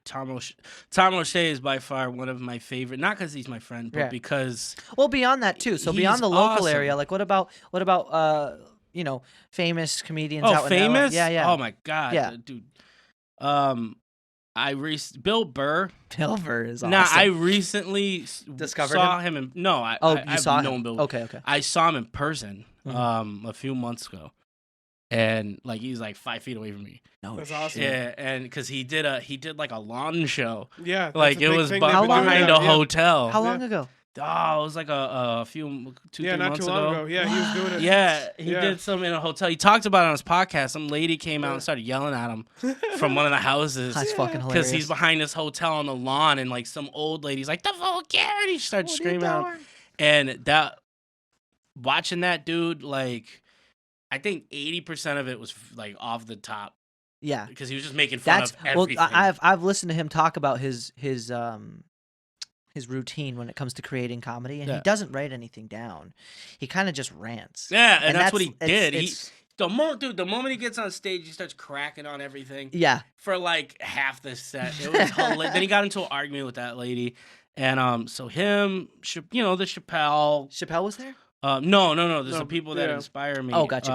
Tom O'Shea is by far one of my favorite, not because he's my friend, but because beyond that too. So beyond the local area, like what about famous comedians out famous? in LA? Yeah. Oh my god, dude. Bill Burr. Bill Burr is awesome. Nah, I recently saw him in. No, you saw him? Bill. Okay. I saw him in person a few months ago. And like, he's like 5 feet away from me. No, that's awesome. Yeah, and because he did like a lawn show. Yeah, like it was behind a hotel. How long ago? Oh, it was like a few 2-3 months too long ago. Yeah, he was doing it. Yeah, he did some in a hotel. He talked about it on his podcast. Some lady came out and started yelling at him from one of the houses. That's fucking hilarious. Because he's behind this hotel on the lawn, and like some old lady's like, "The vulgarity!" She started screaming out. And watching that dude, like, I think 80% of it was like off the top. Yeah, because he was just making fun of everything. Well, I've listened to him talk about his routine when it comes to creating comedy, and he doesn't write anything down. He kind of just rants. Yeah, and that's what he did. The moment he gets on stage, he starts cracking on everything. Yeah, for like half the set, it was hilarious. Then he got into an argument with that lady, and so him, the Chappelle. Chappelle was there. No. There's the people that inspire me. Oh, gotcha.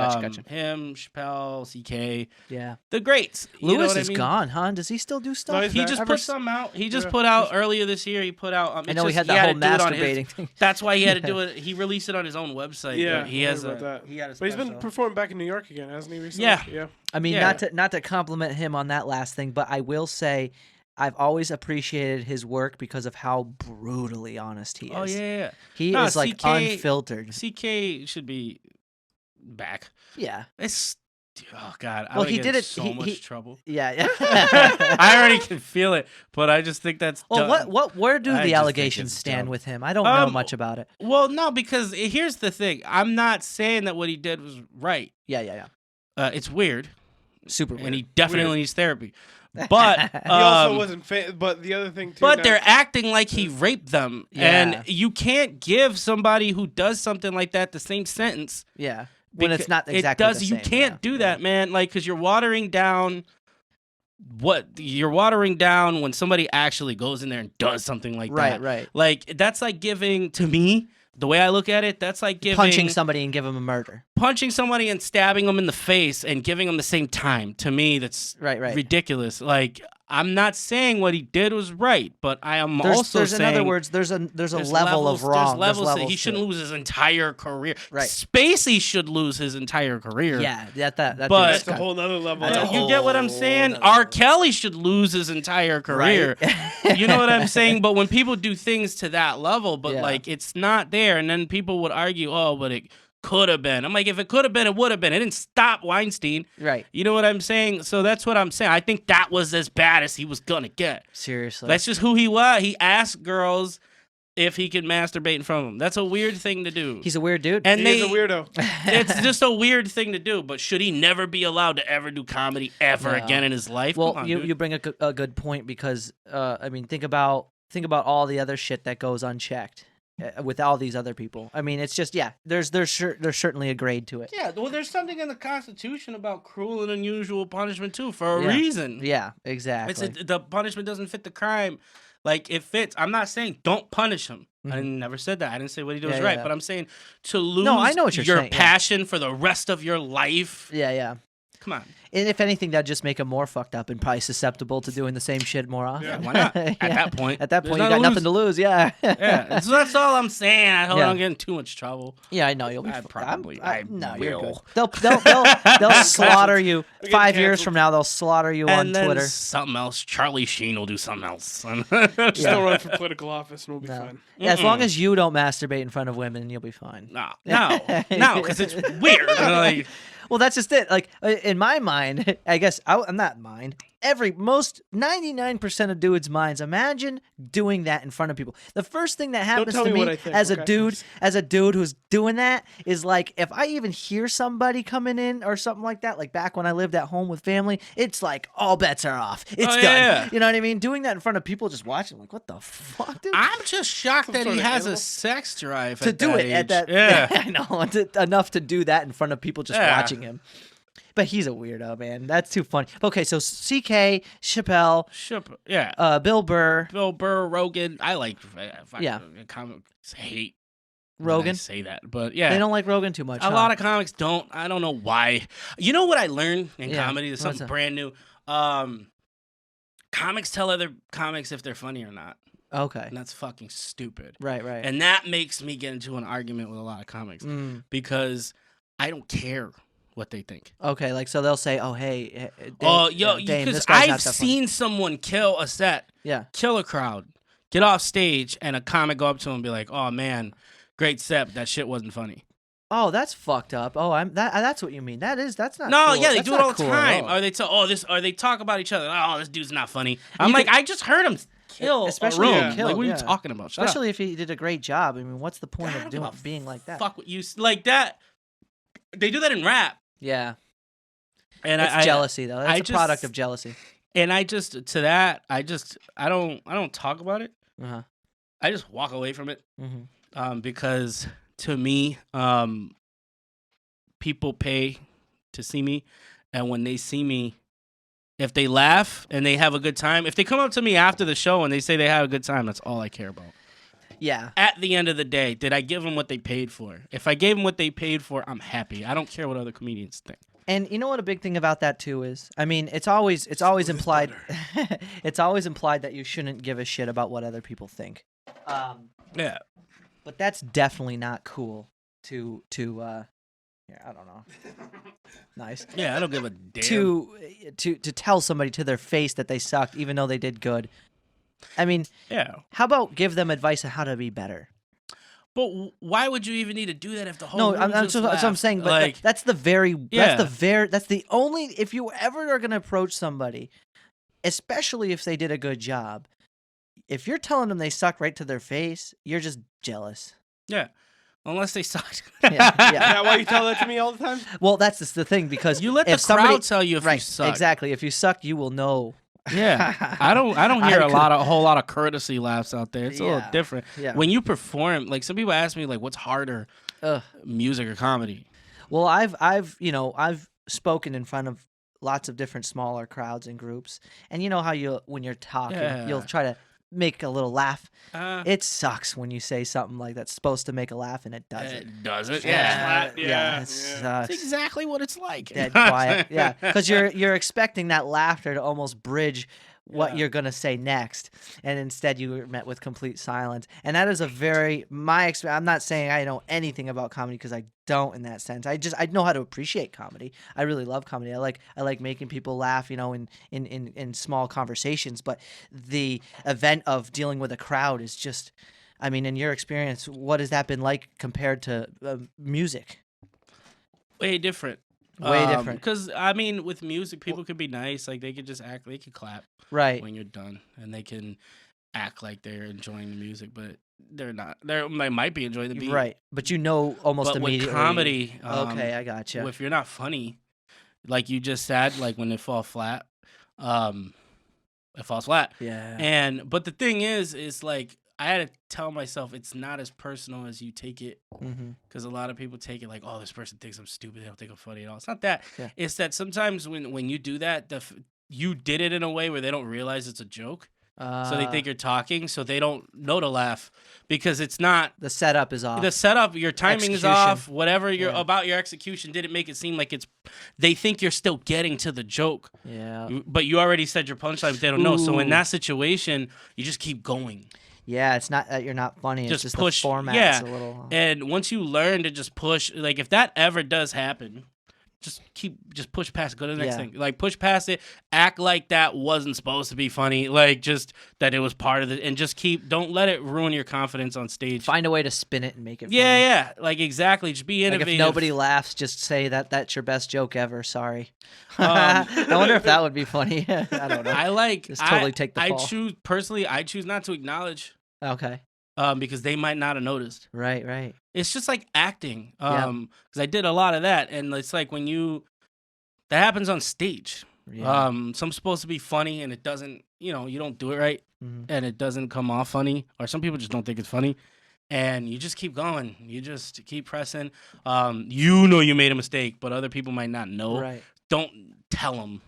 Him, Chappelle, CK. Yeah. The greats. Lewis is gone, huh? Does he still do stuff? No, he just put some out. He just put out earlier this year. He put out. I know he had that whole masturbating thing. That's why he had to do it. He released it on his own website. Yeah, he has that. He had a but he's been performing back in New York again, hasn't he? Recently? Yeah. I mean, not to compliment him on that last thing, but I will say, I've always appreciated his work because of how brutally honest he is. Oh yeah. He is like unfiltered. CK should be back. Yeah. It's God. Well, he did it. So much trouble. Yeah. I already can feel it, but I just think that's. Well, where do the allegations stand with him? I don't know much about it. Well, no, because here's the thing. I'm not saying that what he did was right. Yeah. It's weird. Super weird. And he definitely needs therapy. But he also wasn't. But the other thing too. But they're acting like he raped them, and you can't give somebody who does something like that the same sentence. Yeah, when it's not exactly the same. You can't do that, man. Like, because you're watering down. You're watering down when somebody actually goes in there and does something like that. Right. Like that's like giving to me. The way I look at it, that's like punching somebody and giving them a murder. Punching somebody and stabbing them in the face and giving them the same time. To me, that's ridiculous. Like, I'm not saying what he did was right, but I am also saying... in other words, there's a level of wrong. There's levels that he shouldn't lose his entire career. Right. Spacey should lose his entire career. Yeah, that's a whole other level. You get what I'm saying? R. Kelly should lose his entire career. Right. You know what I'm saying? But when people do things to that level, but like it's not there, and then people would argue, oh, but it could have been. I'm like, if it could have been, it would have been. It didn't stop Weinstein. Right. You know what I'm saying? So that's what I'm saying. I think that was as bad as he was going to get. Seriously. That's just who he was. He asked girls if he could masturbate in front of them. That's a weird thing to do. He's a weird dude. And he's a weirdo. It's just a weird thing to do. But should he never be allowed to ever do comedy ever again in his life? Well, you bring a good point because, I mean, think about all the other shit that goes unchecked. With all these other people, I mean, it's just there's certainly a grade to it. Yeah, well, there's something in the Constitution about cruel and unusual punishment too, for a reason. Yeah, exactly. The punishment doesn't fit the crime, like it fits. I'm not saying don't punish him. Mm-hmm. I never said that. I didn't say what he did was right, but I'm saying to lose I know what you're your saying, passion for the rest of your life. Yeah. Come on. And if anything, that'd just make him more fucked up and probably susceptible to doing the same shit more often. Yeah, why not? At that point. At that point, you got nothing to lose. Yeah. Yeah. So that's all I'm saying. I hope I don't get in too much trouble. Yeah, I know you'll be. No, you're good. They'll slaughter you 5 years from now. They'll slaughter you on Twitter. Something else. Charlie Sheen will do something else. Still run for political office and we'll be fine. Yeah, as long as you don't masturbate in front of women, you'll be fine. No, because it's weird. Like, well, that's just it. Like in my mind, I guess I'm not mind. 99% of dudes' minds. Imagine doing that in front of people. The first thing that happens to me as a dude who's doing that is like if I even hear somebody coming in or something like that. Like back when I lived at home with family, it's like all bets are off. It's done. Yeah. You know what I mean? Doing that in front of people, just watching, like what the fuck, dude? I'm just shocked that he has a sex drive to do it age. at that. Yeah, I know enough to do that in front of people just watching him. But he's a weirdo, man. That's too funny. Okay, so CK, Chappelle, Bill Burr, Rogan. I like comics hate Rogan. I say that, but yeah, they don't like Rogan too much. A lot of comics don't. I don't know why. You know what I learned in comedy? There's something brand new. Comics tell other comics if they're funny or not. Okay. And that's fucking stupid. Right. And that makes me get into an argument with a lot of comics because I don't care what they think. Okay, like so they'll say, "Oh, hey, Dame, because I've seen someone kill a set, kill a crowd, get off stage, and a comic go up to him and be like, "Oh man, great set, but that shit wasn't funny." Oh, that's fucked up. Oh, that's what you mean. That's not. No, cool. yeah, they that's do it all the cool time. Or they talk about each other. Oh, this dude's not funny. I'm like, I just heard him kill especially a room. kill, like, what are you talking about? Especially if he did a great job. I mean, what's the point of being like that? Fuck what you like that. They do that in rap. Yeah. And it's jealousy though. That's a product of jealousy. And I don't talk about it. Uh-huh. I just walk away from it. Mm-hmm. Because to me, people pay to see me, and when they see me, if they laugh and they have a good time, if they come up to me after the show and they say they have a good time, that's all I care about. Yeah. At the end of the day, did I give them what they paid for? If I gave them what they paid for, I'm happy. I don't care what other comedians think. And you know what a big thing about that too is? I mean, it's always implied it's always implied that you shouldn't give a shit about what other people think. Yeah. But that's definitely not cool to I don't know. Nice. Yeah, I don't give a damn. To tell somebody to their face that they sucked even though they did good. I mean, yeah. How about give them advice on how to be better? But why would you even need to do that if the whole No, room that's just what I'm saying. But like, that's the only, if you ever are gonna approach somebody, especially if they did a good job, if you're telling them they suck right to their face, you're just jealous. Yeah, unless they sucked. Yeah. Is that why you tell that to me all the time? Well, that's just the thing, because you let the crowd tell you if you suck. Exactly. If you suck, you will know. Yeah, I don't hear a whole lot of courtry laughs out there. It's a little different. Yeah. When you perform, like some people ask me, like, what's harder, music or comedy? Well, I've spoken in front of lots of different smaller crowds and groups, and you know how when you're talking, you'll try to make a little laugh. It sucks when you say something like that's supposed to make a laugh and it doesn't. It doesn't. Yeah. It sucks. That's exactly what it's like. Dead quiet. Yeah, because you're expecting that laughter to almost bridge what you're gonna say next, and instead you were met with complete silence. And that is I'm not saying I know anything about comedy, because I don't in that sense. I know how to appreciate comedy. I really love comedy. I like making people laugh, in small conversations. But the event of dealing with a crowd is just, I mean, in your experience, what has that been like compared to music? Way different. Way different. Because, I mean, with music, people can be nice. Like, they could just act, they can clap when you're done. And they can act like they're enjoying the music, but they're not. They might be enjoying the beat. Right. But almost immediately. With comedy, okay, I gotcha. If you're not funny, like you just said, like when it falls flat, it falls flat. Yeah. But the thing is like, I had to tell myself it's not as personal as you take it, because a lot of people take it like, oh, this person thinks I'm stupid, they don't think I'm funny at all. It's not that. Yeah. It's that sometimes when you do that, you did it in a way where they don't realize it's a joke. So they think you're talking, so they don't know to laugh, because it's not. The setup is off. The setup, your timing is off. Whatever about your execution didn't make it seem like it's. They think you're still getting to the joke. Yeah. But you already said your punchline, but they don't know. So in that situation, you just keep going. Yeah, it's not that you're not funny. It's just push. The format's a little. And once you learn to just push, like if that ever does happen, just push past it, go to the next thing. Like push past it, act like that wasn't supposed to be funny, like just that it was part of it, and just don't let it ruin your confidence on stage. Find a way to spin it and make it funny. Yeah, like exactly. Just be innovative. Like if nobody laughs, just say that's your best joke ever. Sorry. I wonder if that would be funny. I don't know. Just totally take the fall. I choose not to acknowledge. Okay. Because they might not have noticed. Right. It's just like acting. Because I did a lot of that, and it's like that happens on stage. Yeah. Some's supposed to be funny, and it doesn't. You don't do it right, and it doesn't come off funny, or some people just don't think it's funny, and you just keep going. You just keep pressing. You made a mistake, but other people might not know. Right. Don't tell them.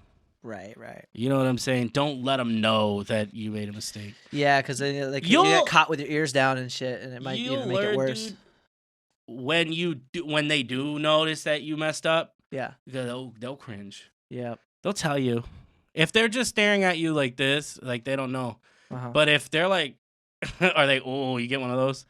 Right. You know what I'm saying? Don't let them know that you made a mistake. Yeah, because you get caught with your ears down and shit, and it might even make it worse. Dude, when they do notice that you messed up, they'll cringe. Yeah, they'll tell you. If they're just staring at you like this, like they don't know. But if they're like, are they? Oh, you get one of those.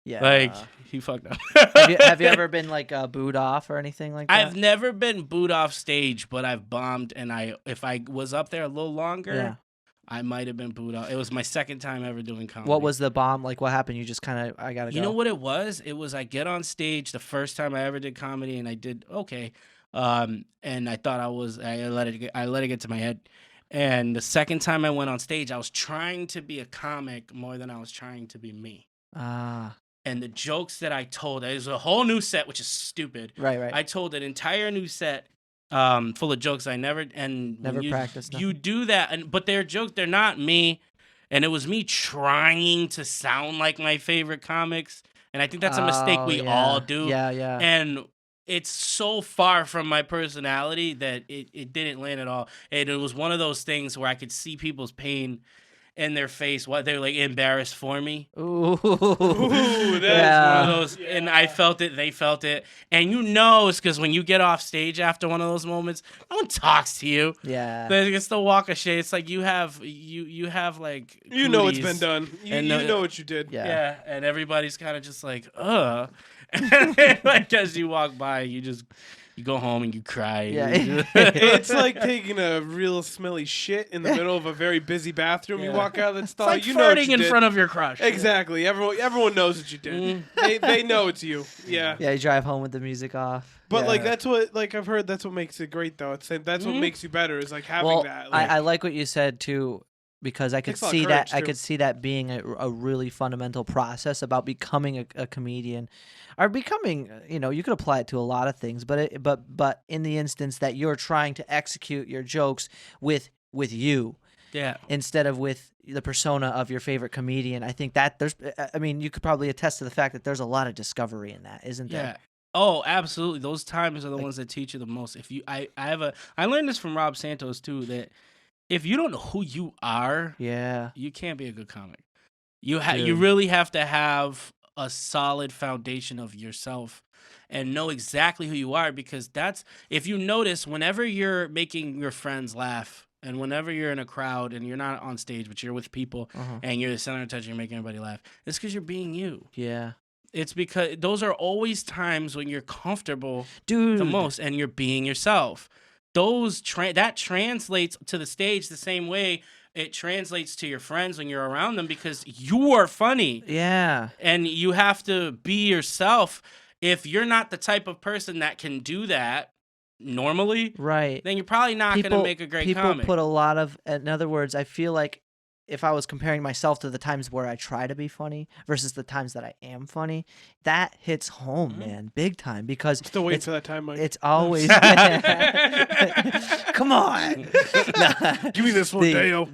Yeah, like he fucked up. have you ever been like booed off or anything like that? I've never been booed off stage, but I've bombed, and if I was up there a little longer, I might have been booed off. It was my second time ever doing comedy. What was the bomb? Like what happened? You just kind of I gotta go. You know what it was? It was I get on stage the first time I ever did comedy, and I did okay, and I thought I let it get to my head. And the second time I went on stage, I was trying to be a comic more than I was trying to be me. And the jokes that I told, it was a whole new set, which is stupid. Right. I told an entire new set full of jokes I never practiced. You do that, but they're jokes. They're not me, and it was me trying to sound like my favorite comics. And I think that's a mistake we all do. Yeah. And it's so far from my personality that it didn't land at all. And it was one of those things where I could see people's pain. in their face, what they're like embarrassed for me. Ooh, That's one of those, and I felt it, they felt it, and it's because when you get off stage after one of those moments, no one talks to you. Yeah, it's the walk of shame. It's like you have like know it's been done. You know what you did. Yeah, and everybody's kind of just like, and like as you walk by, you go home and you cry. Yeah. It's like taking a real smelly shit in the middle of a very busy bathroom. You walk out of that stall, it's like farting in front of your crush. Exactly. Everyone knows what you did. They know it's you. Yeah. Yeah, you drive home with the music off. But like that's what I've heard that's what makes it great though. That's what makes you better is like having that. Like, I like what you said too. Because I could see that I could see that being a really fundamental process about becoming a comedian, or becoming, you could apply it to a lot of things, but in the instance that you're trying to execute your jokes with you, instead of with the persona of your favorite comedian. I think that you could probably attest to the fact that there's a lot of discovery in that, isn't there? Yeah. Oh, absolutely. Those times are the ones that teach you the most. I learned this from Rob Santos too, that if you don't know who you are, you can't be a good comic. You really have to have a solid foundation of yourself and know exactly who you are, because if you notice, whenever you're making your friends laugh and whenever you're in a crowd and you're not on stage but you're with people and you're the center of attention, you're making everybody laugh, it's because you're being you. Yeah. It's because those are always times when you're comfortable the most and you're being yourself. That translates to the stage the same way it translates to your friends when you're around them, because you are funny. Yeah. And you have to be yourself. If you're not the type of person that can do that normally, right, then you're probably not going to make a great comic. People put a lot of, in other words, I feel like if I was comparing myself to the times where I try to be funny versus the times that I am funny, that hits home, man, big time. Because still waiting for that time, Mike. It's always come on, give me this one, Dale.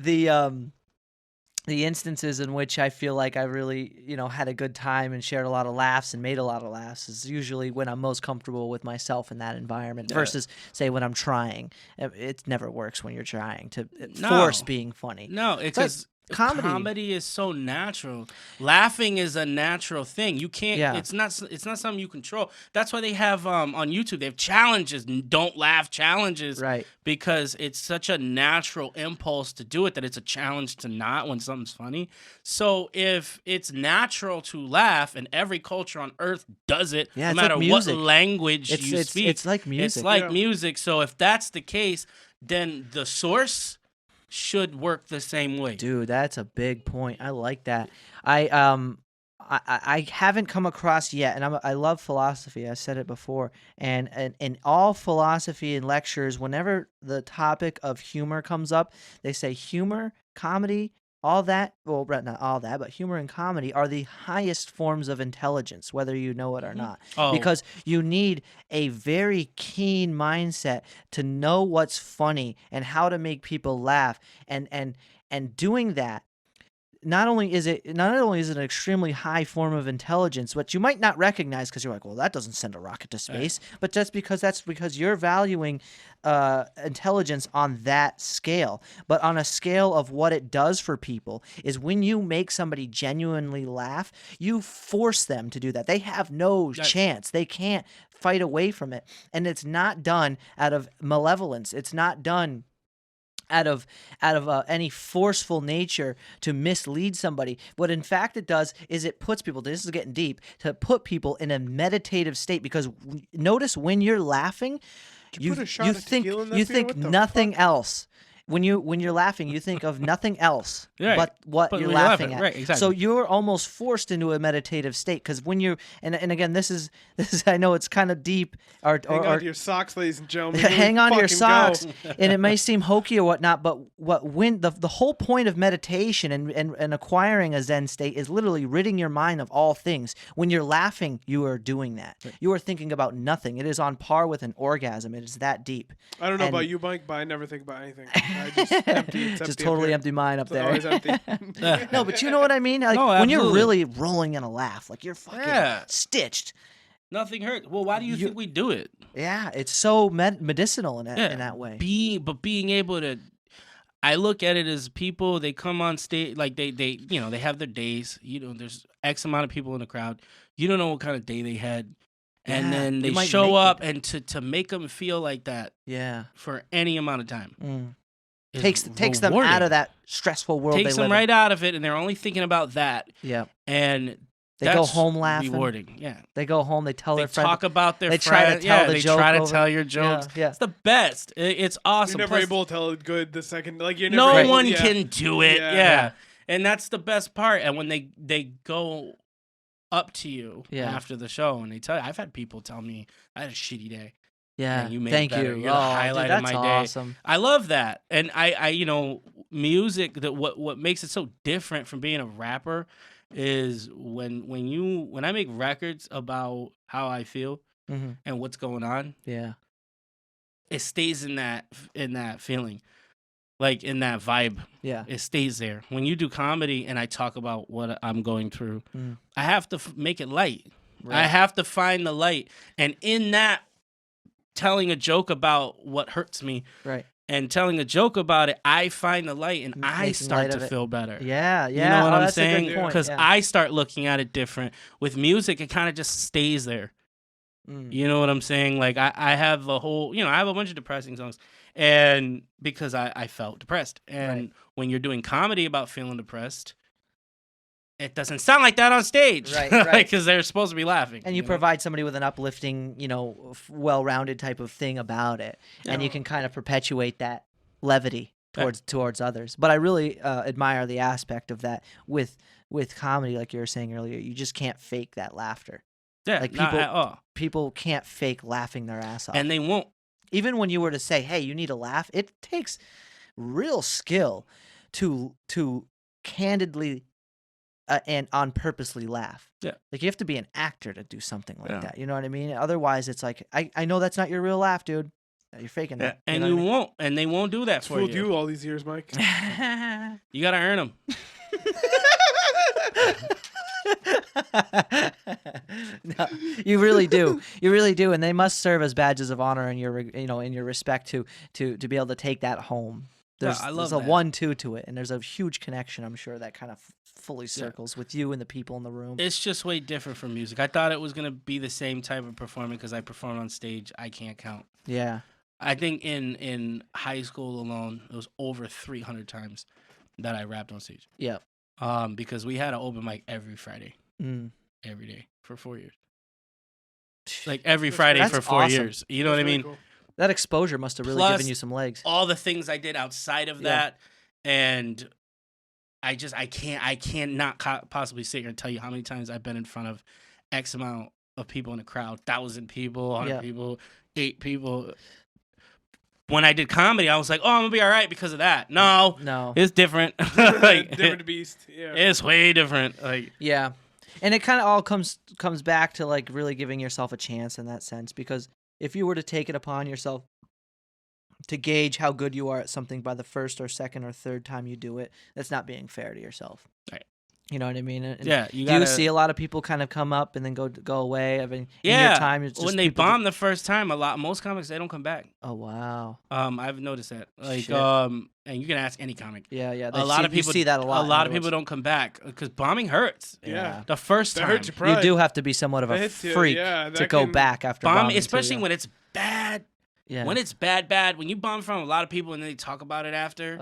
The instances in which I feel like I really, had a good time and shared a lot of laughs and made a lot of laughs is usually when I'm most comfortable with myself in that environment versus, say, when I'm trying. It never works when you're trying to force being funny. No, it's because comedy is so natural. Laughing is a natural thing. You can't. Yeah. It's not something you control. That's why they have on YouTube. They have challenges. Don't laugh challenges. Right. Because it's such a natural impulse to do it that it's a challenge to not when something's funny. So if it's natural to laugh and every culture on earth does it, no matter what language you speak, it's like music. It's like music. So if that's the case, then the source should work the same way. Dude, that's a big point. I like that. I haven't come across yet, and I love philosophy. I said it before, and in all philosophy and lectures, whenever the topic of humor comes up, they say humor, comedy, all that. Well, not all that, but humor and comedy are the highest forms of intelligence, whether you know it or not. Because you need a very keen mindset to know what's funny and how to make people laugh, and doing that. Not only is it an extremely high form of intelligence, which you might not recognize because you're like, well, that doesn't send a rocket to space. Right. But that's because you're valuing intelligence on that scale. But on a scale of what it does for people is when you make somebody genuinely laugh, you force them to do that. They have no chance. They can't fight away from it. And it's not done out of malevolence. It's not done out of any forceful nature to mislead somebody. What in fact it does is it puts people, this is getting deep, to put people in a meditative state, because notice when you're laughing, you think nothing else. When you're laughing, you think of nothing else but what you're laughing at. Right, exactly. So you're almost forced into a meditative state, because when you're and again, this is I know it's kind of deep. Hang on to your socks, ladies and gentlemen. Hang on to your socks, and it may seem hokey or whatnot, but when the whole point of meditation and acquiring a Zen state is literally ridding your mind of all things. When you're laughing, you are doing that. Right. You are thinking about nothing. It is on par with an orgasm. It is that deep. I don't know about you, Mike, but I never think about anything. I just empty. It's totally empty mind up there. Always empty. No, but you know what I mean? Like, when you're really rolling in a laugh, like you're fucking stitched. Nothing hurts. Well, why do you think we do it? Yeah, it's so medicinal in that way. Being able to, I look at it as people, they come on stage, like they they have their days. There's X amount of people in the crowd. You don't know what kind of day they had. And then they show up, and to make them feel like that for any amount of time. Takes them out of that stressful world Takes them right out of it, and they're only thinking about that. Yeah. And they go home laughing. Rewarding. Yeah. They go home, they tell their friends. They talk about their friends. Try to tell the joke. They try to tell your jokes. Yeah. It's the best. It's awesome. You're never able to tell it good the second. Like you're never no one can do it. Yeah. And that's the best part. And when they go up to you after the show and they tell you, I've had people tell me I had a shitty day. Yeah, you made thank it better. you. You're the highlight of my day. Awesome. I love that, and I music. That what makes it so different from being a rapper is when I make records about how I feel and what's going on. Yeah, it stays in that feeling. Like in that vibe, it stays there. When you do comedy and I talk about what I'm going through, I have to make it light. Right. I have to find the light, and in that, telling a joke about what hurts me, right, and telling a joke about it, I find the light, and I start to feel better. Yeah, you know what I'm saying? Because I start looking at it different. With music, it kind of just stays there. You know what I'm saying? Like I have a whole, I have a bunch of depressing songs. And because I felt depressed. And when you're doing comedy about feeling depressed, it doesn't sound like that on stage. Right. Because they're supposed to be laughing. And you provide somebody with an uplifting, well-rounded type of thing about it. And you can kind of perpetuate that levity towards others. But I really admire the aspect of that with comedy, like you were saying earlier. You just can't fake that laughter. Yeah, like not at all. People can't fake laughing their ass off. And they won't. Even when you were to say, hey, you need to laugh, it takes real skill to candidly and on purposely laugh. Yeah. Like you have to be an actor to do something like that. You know what I mean? Otherwise, it's like, I know that's not your real laugh, dude. You're faking that. And you won't. And they won't do that for you. Fooled you all these years, Mike. You got to earn them. No, you really do. You really do, and they must serve as badges of honor in your in your respect to be able to take that home. There's a 1-2 to it, and there's a huge connection. I'm sure that kind of fully circles with you and the people in the room. It's just way different from music. I thought it was gonna be the same type of performance because I perform on stage. I can't count. Yeah, I think in high school alone, it was over 300 times that I rapped on stage. Yeah. Because we had an open mic every Friday. Every day for 4 years. Like every Friday for 4 years. You know what I mean? Cool. That exposure must have really given you some legs. All the things I did outside of that, and I cannot possibly sit here and tell you how many times I've been in front of X amount of people in a crowd, 1,000 people, 100 people, 8 people. When I did comedy, I was like, "Oh, I'm gonna be all right because of that." No, it's different. Different beast. Yeah, it's way different. Yeah. And it kind of all comes back to like really giving yourself a chance in that sense, because if you were to take it upon yourself to gauge how good you are at something by the first or second or third time you do it, that's not being fair to yourself. Right. You know what I mean? And you see a lot of people kind of come up and then go away. I mean, in your time, it's just when they bomb the first time, most comics they don't come back. Oh wow. I've noticed that. And you can ask any comic. Yeah. A lot of people see that a lot. A lot of people don't come back because bombing hurts. Yeah. The first time, hurts your pride. You do have to be somewhat of a freak to go back after bombing, especially when it's bad. Yeah. When it's bad, when you bomb from a lot of people and then they talk about it after,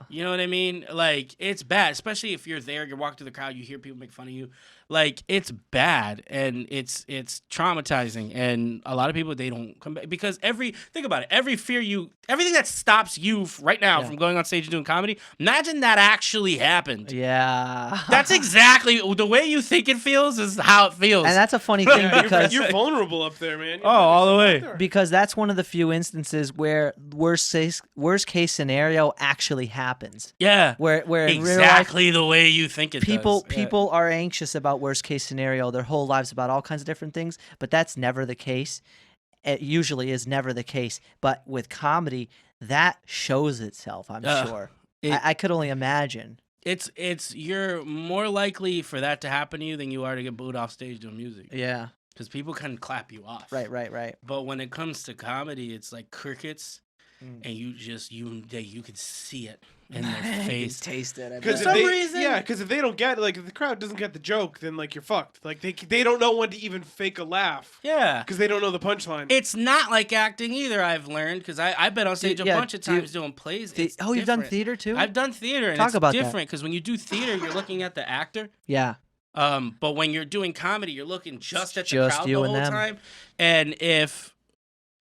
you know what I mean? Like, it's bad, especially if you're there, you're walking through the crowd, you hear people make fun of you. Like, it's bad, and it's traumatizing, and a lot of people, they don't come back. Because think about it, everything that stops you right now from going on stage and doing comedy, imagine that actually happened. Yeah. That's exactly, the way you think it feels is how it feels. And that's a funny thing because... You're vulnerable up there, man. All the way. Because that's one of the few instances where worst case scenario actually happens. Yeah. Where in real life, the way you think it does. People are anxious about worst case scenario their whole lives about all kinds of different things, but that's never the case. It usually is never the case. But with comedy, that shows itself, I'm sure. I could only imagine. You're more likely for that to happen to you than you are to get booed off stage doing music. Yeah. Because people can clap you off. Right. But when it comes to comedy, it's like crickets, and you can see it. in their face. Taste it. For some reason. Yeah, because if they don't get if the crowd doesn't get the joke, then you're fucked. Like they don't know when to even fake a laugh. Yeah, because they don't know the punchline. It's not like acting either. I've learned because I've been on stage a bunch of times doing plays. You've done theater too? I've done theater, and Talk about different because when you do theater, you're looking at the actor. Yeah. But when you're doing comedy, you're looking just at the crowd the whole time. And if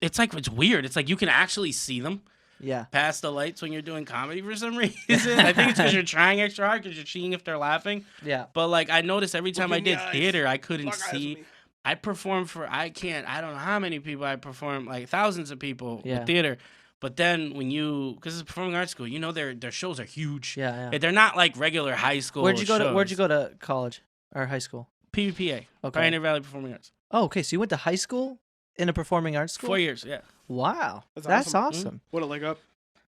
it's weird. It's like you can actually see them. Yeah. Past the lights when you're doing comedy for some reason. I think it's because you're trying extra hard because you're seeing if they're laughing. Yeah. But I noticed every time I did theater, I couldn't see. I performed for I don't know how many people I performed, thousands of people with theater. But then because it's performing arts school, their shows are huge. Yeah. They're not like regular high school. Where'd you go to college or high school? PVPA. Okay. Pioneer Valley Performing Arts. Oh, okay. So you went to high school in a performing arts school? 4 years, yeah. Wow. That's awesome. Mm-hmm. What a leg up.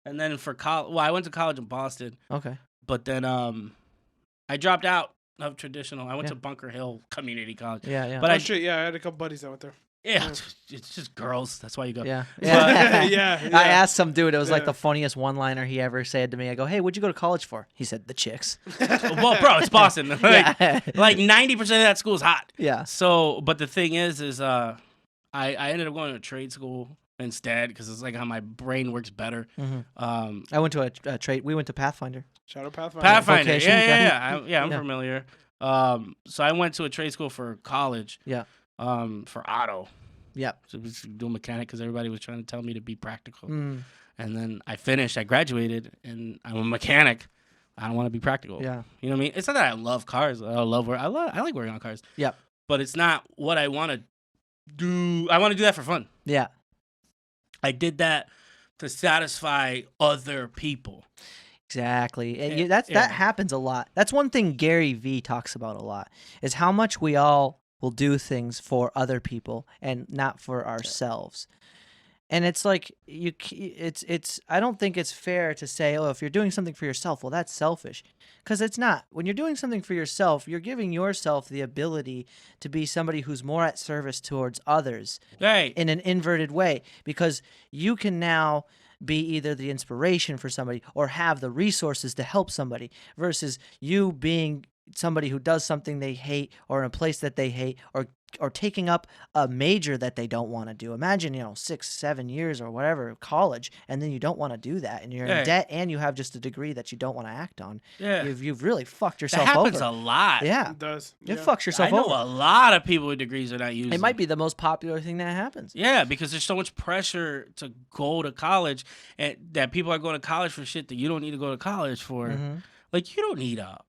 And then for college, I went to college in Boston. Okay. But then I dropped out of traditional. I went to Bunker Hill Community College. Yeah. But I had a couple buddies that went there. Yeah, it's just girls. That's why you go. Yeah. Yeah. I asked some dude. It was like the funniest one-liner he ever said to me. I go, "Hey, what'd you go to college for?" He said, "The chicks." Well, bro, it's Boston. Like 90% of that school is hot. Yeah. So, but the thing is I ended up going to a trade school instead because it's how my brain works better. Mm-hmm. I went to a trade. We went to Pathfinder. Shout out Pathfinder. Pathfinder. Yeah. I'm familiar. So I went to a trade school for college. Yeah. For auto. Yeah. So I was doing mechanic because everybody was trying to tell me to be practical. Mm. And then I finished. I graduated, and I'm a mechanic. I don't want to be practical. Yeah. You know what I mean? It's not that I love cars. I like working on cars. Yeah. But it's not what I want to do. I want to do that for fun. Yeah. I did that to satisfy other people. Exactly. And that happens a lot. That's one thing Gary Vee talks about a lot, is how much we all will do things for other people and not for ourselves. And it's like I don't think it's fair to say, oh, if you're doing something for yourself, well, that's selfish. Because it's not. When you're doing something for yourself, you're giving yourself the ability to be somebody who's more at service towards others in an inverted way, because you can now be either the inspiration for somebody or have the resources to help somebody, versus you being somebody who does something they hate or in a place that they hate or taking up a major that they don't want to do. Imagine, 6-7 years or whatever, college, and then you don't want to do that, and you're in debt, and you have just a degree that you don't want to act on. Yeah. You've really fucked yourself over. That happens a lot. Yeah. It does. It fucks yourself over. I know a lot of people with degrees are not using it. It might be the most popular thing that happens. Yeah, because there's so much pressure to go to college, and that people are going to college for shit that you don't need to go to college for. Mm-hmm. You don't need a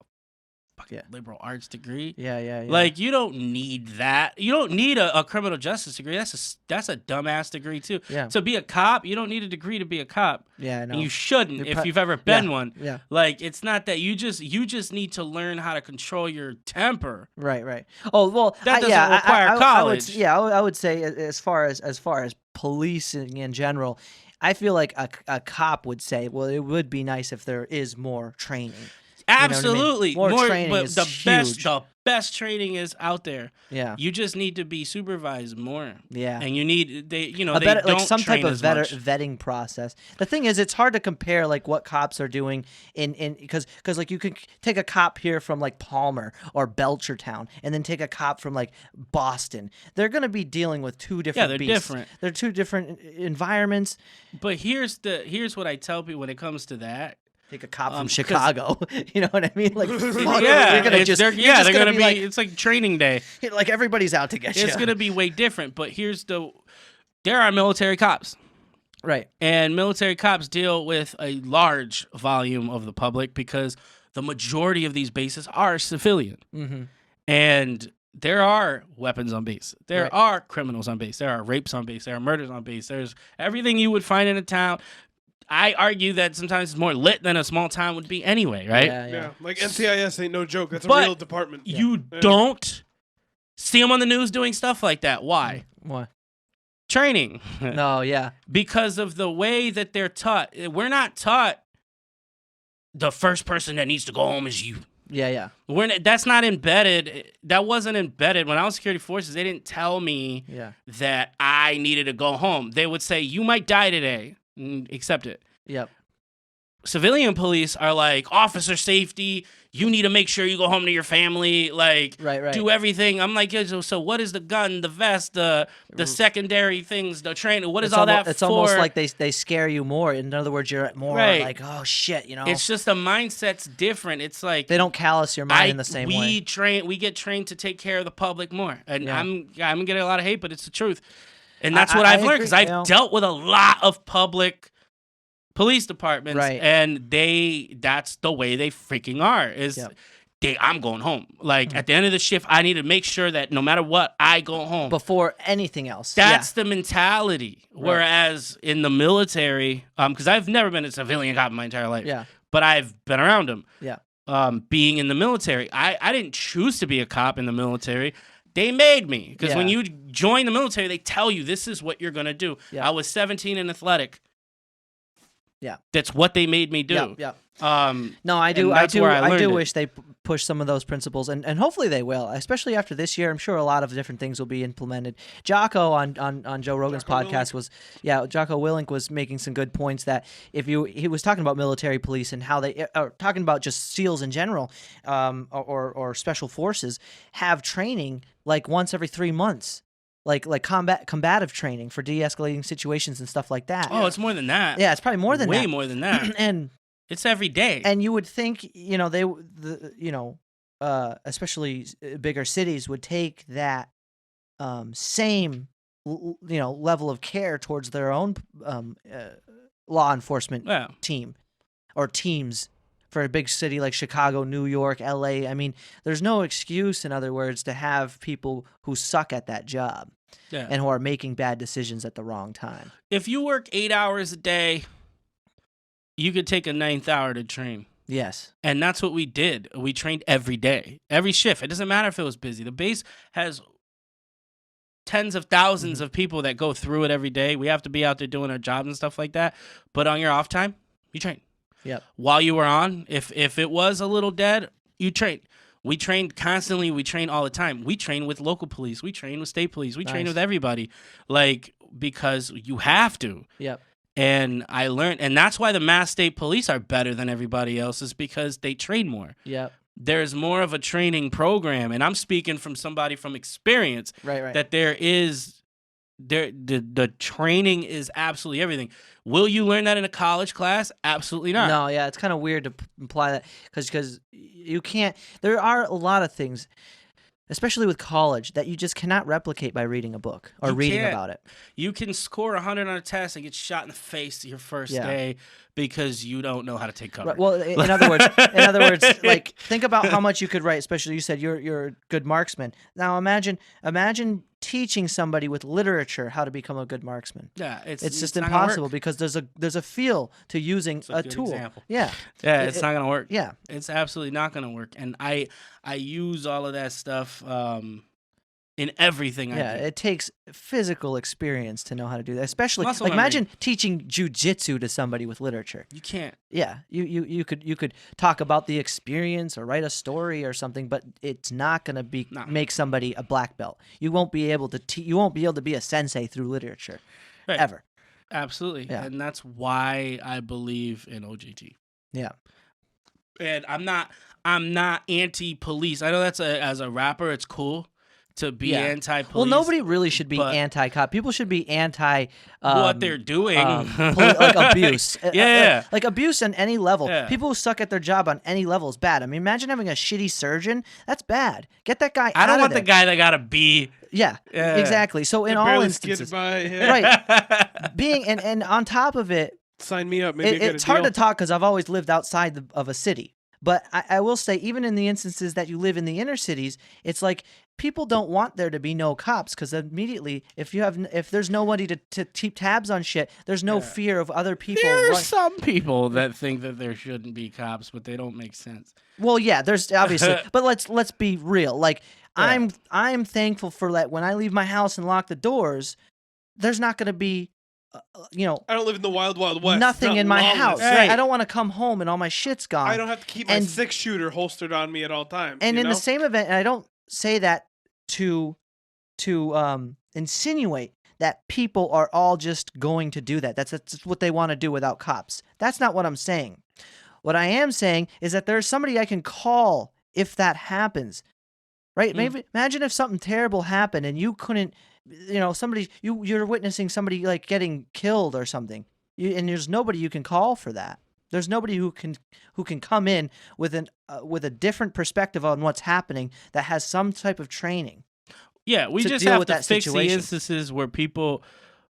liberal arts degree. Yeah. You don't need that. You don't need a criminal justice degree. That's a dumbass degree too. Yeah. To be a cop, you don't need a degree to be a cop. Yeah, I know. And you shouldn't if you've ever been one. Yeah. It's not that you just need to learn how to control your temper. Right. Oh, well, that doesn't require college. I would say as far as policing in general, I feel like a cop would say, well, it would be nice if there is more training. Absolutely. You know what I mean? More training but is huge. The best training is out there. Yeah. You just need to be supervised more. Yeah. And you need they don't some type of vetting process. The thing is, it's hard to compare what cops are doing in because you could take a cop here from Palmer or Belchertown and then take a cop from Boston. They're going to be dealing with two different beasts. Different. They're two different environments. But here's what I tell people when it comes to that. Take a cop from Chicago. You know what I mean? They're gonna be. It's like training day. Everybody's out to get you. It's gonna be way different. But there are military cops, right? And military cops deal with a large volume of the public because the majority of these bases are civilian, and there are weapons on base. There are criminals on base. There are rapes on base. There are murders on base. There's everything you would find in a town. I argue that sometimes it's more lit than a small town would be anyway, right? Yeah. NCIS ain't no joke. That's a real department. You don't see them on the news doing stuff like that. Why? Why? Training. No, yeah. Because of the way that they're taught. We're not taught the first person that needs to go home is you. Yeah. That's not embedded. That wasn't embedded. When I was security forces, they didn't tell me that I needed to go home. They would say, you might die today. Accept it. Yep. civilian police are like officer safety. You need to make sure you go home to your family. Like, do everything. I'm like, so what is the gun, the vest, the secondary things, the training? What is all that for? It's almost like they scare you more. In other words, you're more like, oh shit, you know. It's just the mindset's different. It's like they don't callous your mind in the same way. We get trained to take care of the public more, and I'm getting a lot of hate, but it's the truth, and that's what I've learned because I've dealt with a lot of public police departments, and that's the way they freaking are. I'm going home. Like at the end of the shift, I need to make sure that no matter what, I go home before anything else. That's the mentality. Whereas in the military, because I've never been a civilian cop in my entire life, but I've been around them. Being in the military, I didn't choose to be a cop in the military. They made me, because when you join the military, they tell you this is what you're gonna do. I was 17 and athletic. That's what they made me do. No, I do wish they push some of those principles, and hopefully they will, especially after this year. I'm sure a lot of different things will be implemented. Jocko on Joe Rogan's podcast Jocko Willink was making some good points that he was talking about military police and how they are talking about just SEALs in general, or special forces have training like once every 3 months. Like combative training for de-escalating situations and stuff like that. Oh, it's more than that. Yeah, it's probably more than way more than that. And it's every day. And you would think, especially bigger cities would take that same level of care towards their own law enforcement team or teams. For a big city like Chicago, New York, LA, I mean, there's no excuse, in other words, to have people who suck at that job and who are making bad decisions at the wrong time. If you work 8 hours a day, you could take a 9th hour to train. Yes. And that's what we did. We trained every day, every shift. It doesn't matter if it was busy. The base has tens of thousands of people that go through it every day. We have to be out there doing our jobs and stuff like that. But on your off time, you train. Yep. While you were on, if it was a little dead, you trained. We trained constantly. We train all the time. We train with local police. We train with state police. We train with everybody, because you have to. Yep. And I learned, and that's why the Mass State Police are better than everybody else, is because they train more. Yep. There's more of a training program, and I'm speaking from somebody from experience. Right. That there is. The training is absolutely everything. Will you learn that in a college class? Absolutely not. No, it's kind of weird to imply that because you can't. There are a lot of things, especially with college, that you just cannot replicate by reading a book or reading about it. You can score 100 on a test and get shot in the face your first day because you don't know how to take cover. Right. Well, in other words, like think about how much you could write. Especially you said you're a good marksman. Now imagine teaching somebody with literature how to become a good marksman. Yeah, it's just impossible because there's a feel to using a tool. Example. Yeah, it's not gonna work. Yeah, it's absolutely not gonna work. And I use all of that stuff in everything I do. Yeah, it takes physical experience to know how to do that. Especially imagine teaching jujitsu to somebody with literature. You can't. Yeah, you could talk about the experience or write a story or something, but it's not going to make somebody a black belt. You won't be able to be a sensei through literature ever. Absolutely. Yeah. And that's why I believe in OJT. Yeah. And I'm not anti-police. I know as a rapper it's cool to be anti-police. Well, nobody really should be anti-cop. People should be anti what they're doing, like abuse. Yeah, like abuse on any level. Yeah. People who suck at their job on any level is bad. I mean, imagine having a shitty surgeon. That's bad. Get that guy. I don't want the guy that got a B. Yeah, exactly. So in all instances, right? Being and on top of it, sign me up. Maybe it's hard to talk because I've always lived outside of a city. But I will say, even in the instances that you live in the inner cities, it's like people don't want there to be no cops because immediately, if there's nobody to keep tabs on shit, there's no fear of other people. There are some people that think that there shouldn't be cops, but they don't make sense. Well, yeah, there's obviously, but let's be real. Like I'm thankful for that. When I leave my house and lock the doors, there's not going to be. I don't live in the wild west. Nothing in my house. Right. I don't want to come home and all my shit's gone. I don't have to keep my 6-shooter holstered on me at all times. And in the same event, and I don't say that to insinuate that people are all just going to do that. That's what they want to do without cops. That's not what I'm saying. What I am saying is that there's somebody I can call if that happens, right? Maybe imagine if something terrible happened and you couldn't, you're witnessing somebody like getting killed or something, and there's nobody you can call for that. There's nobody who can come in with a different perspective on what's happening that has some type of training. Yeah, we just have to fix the instances where people,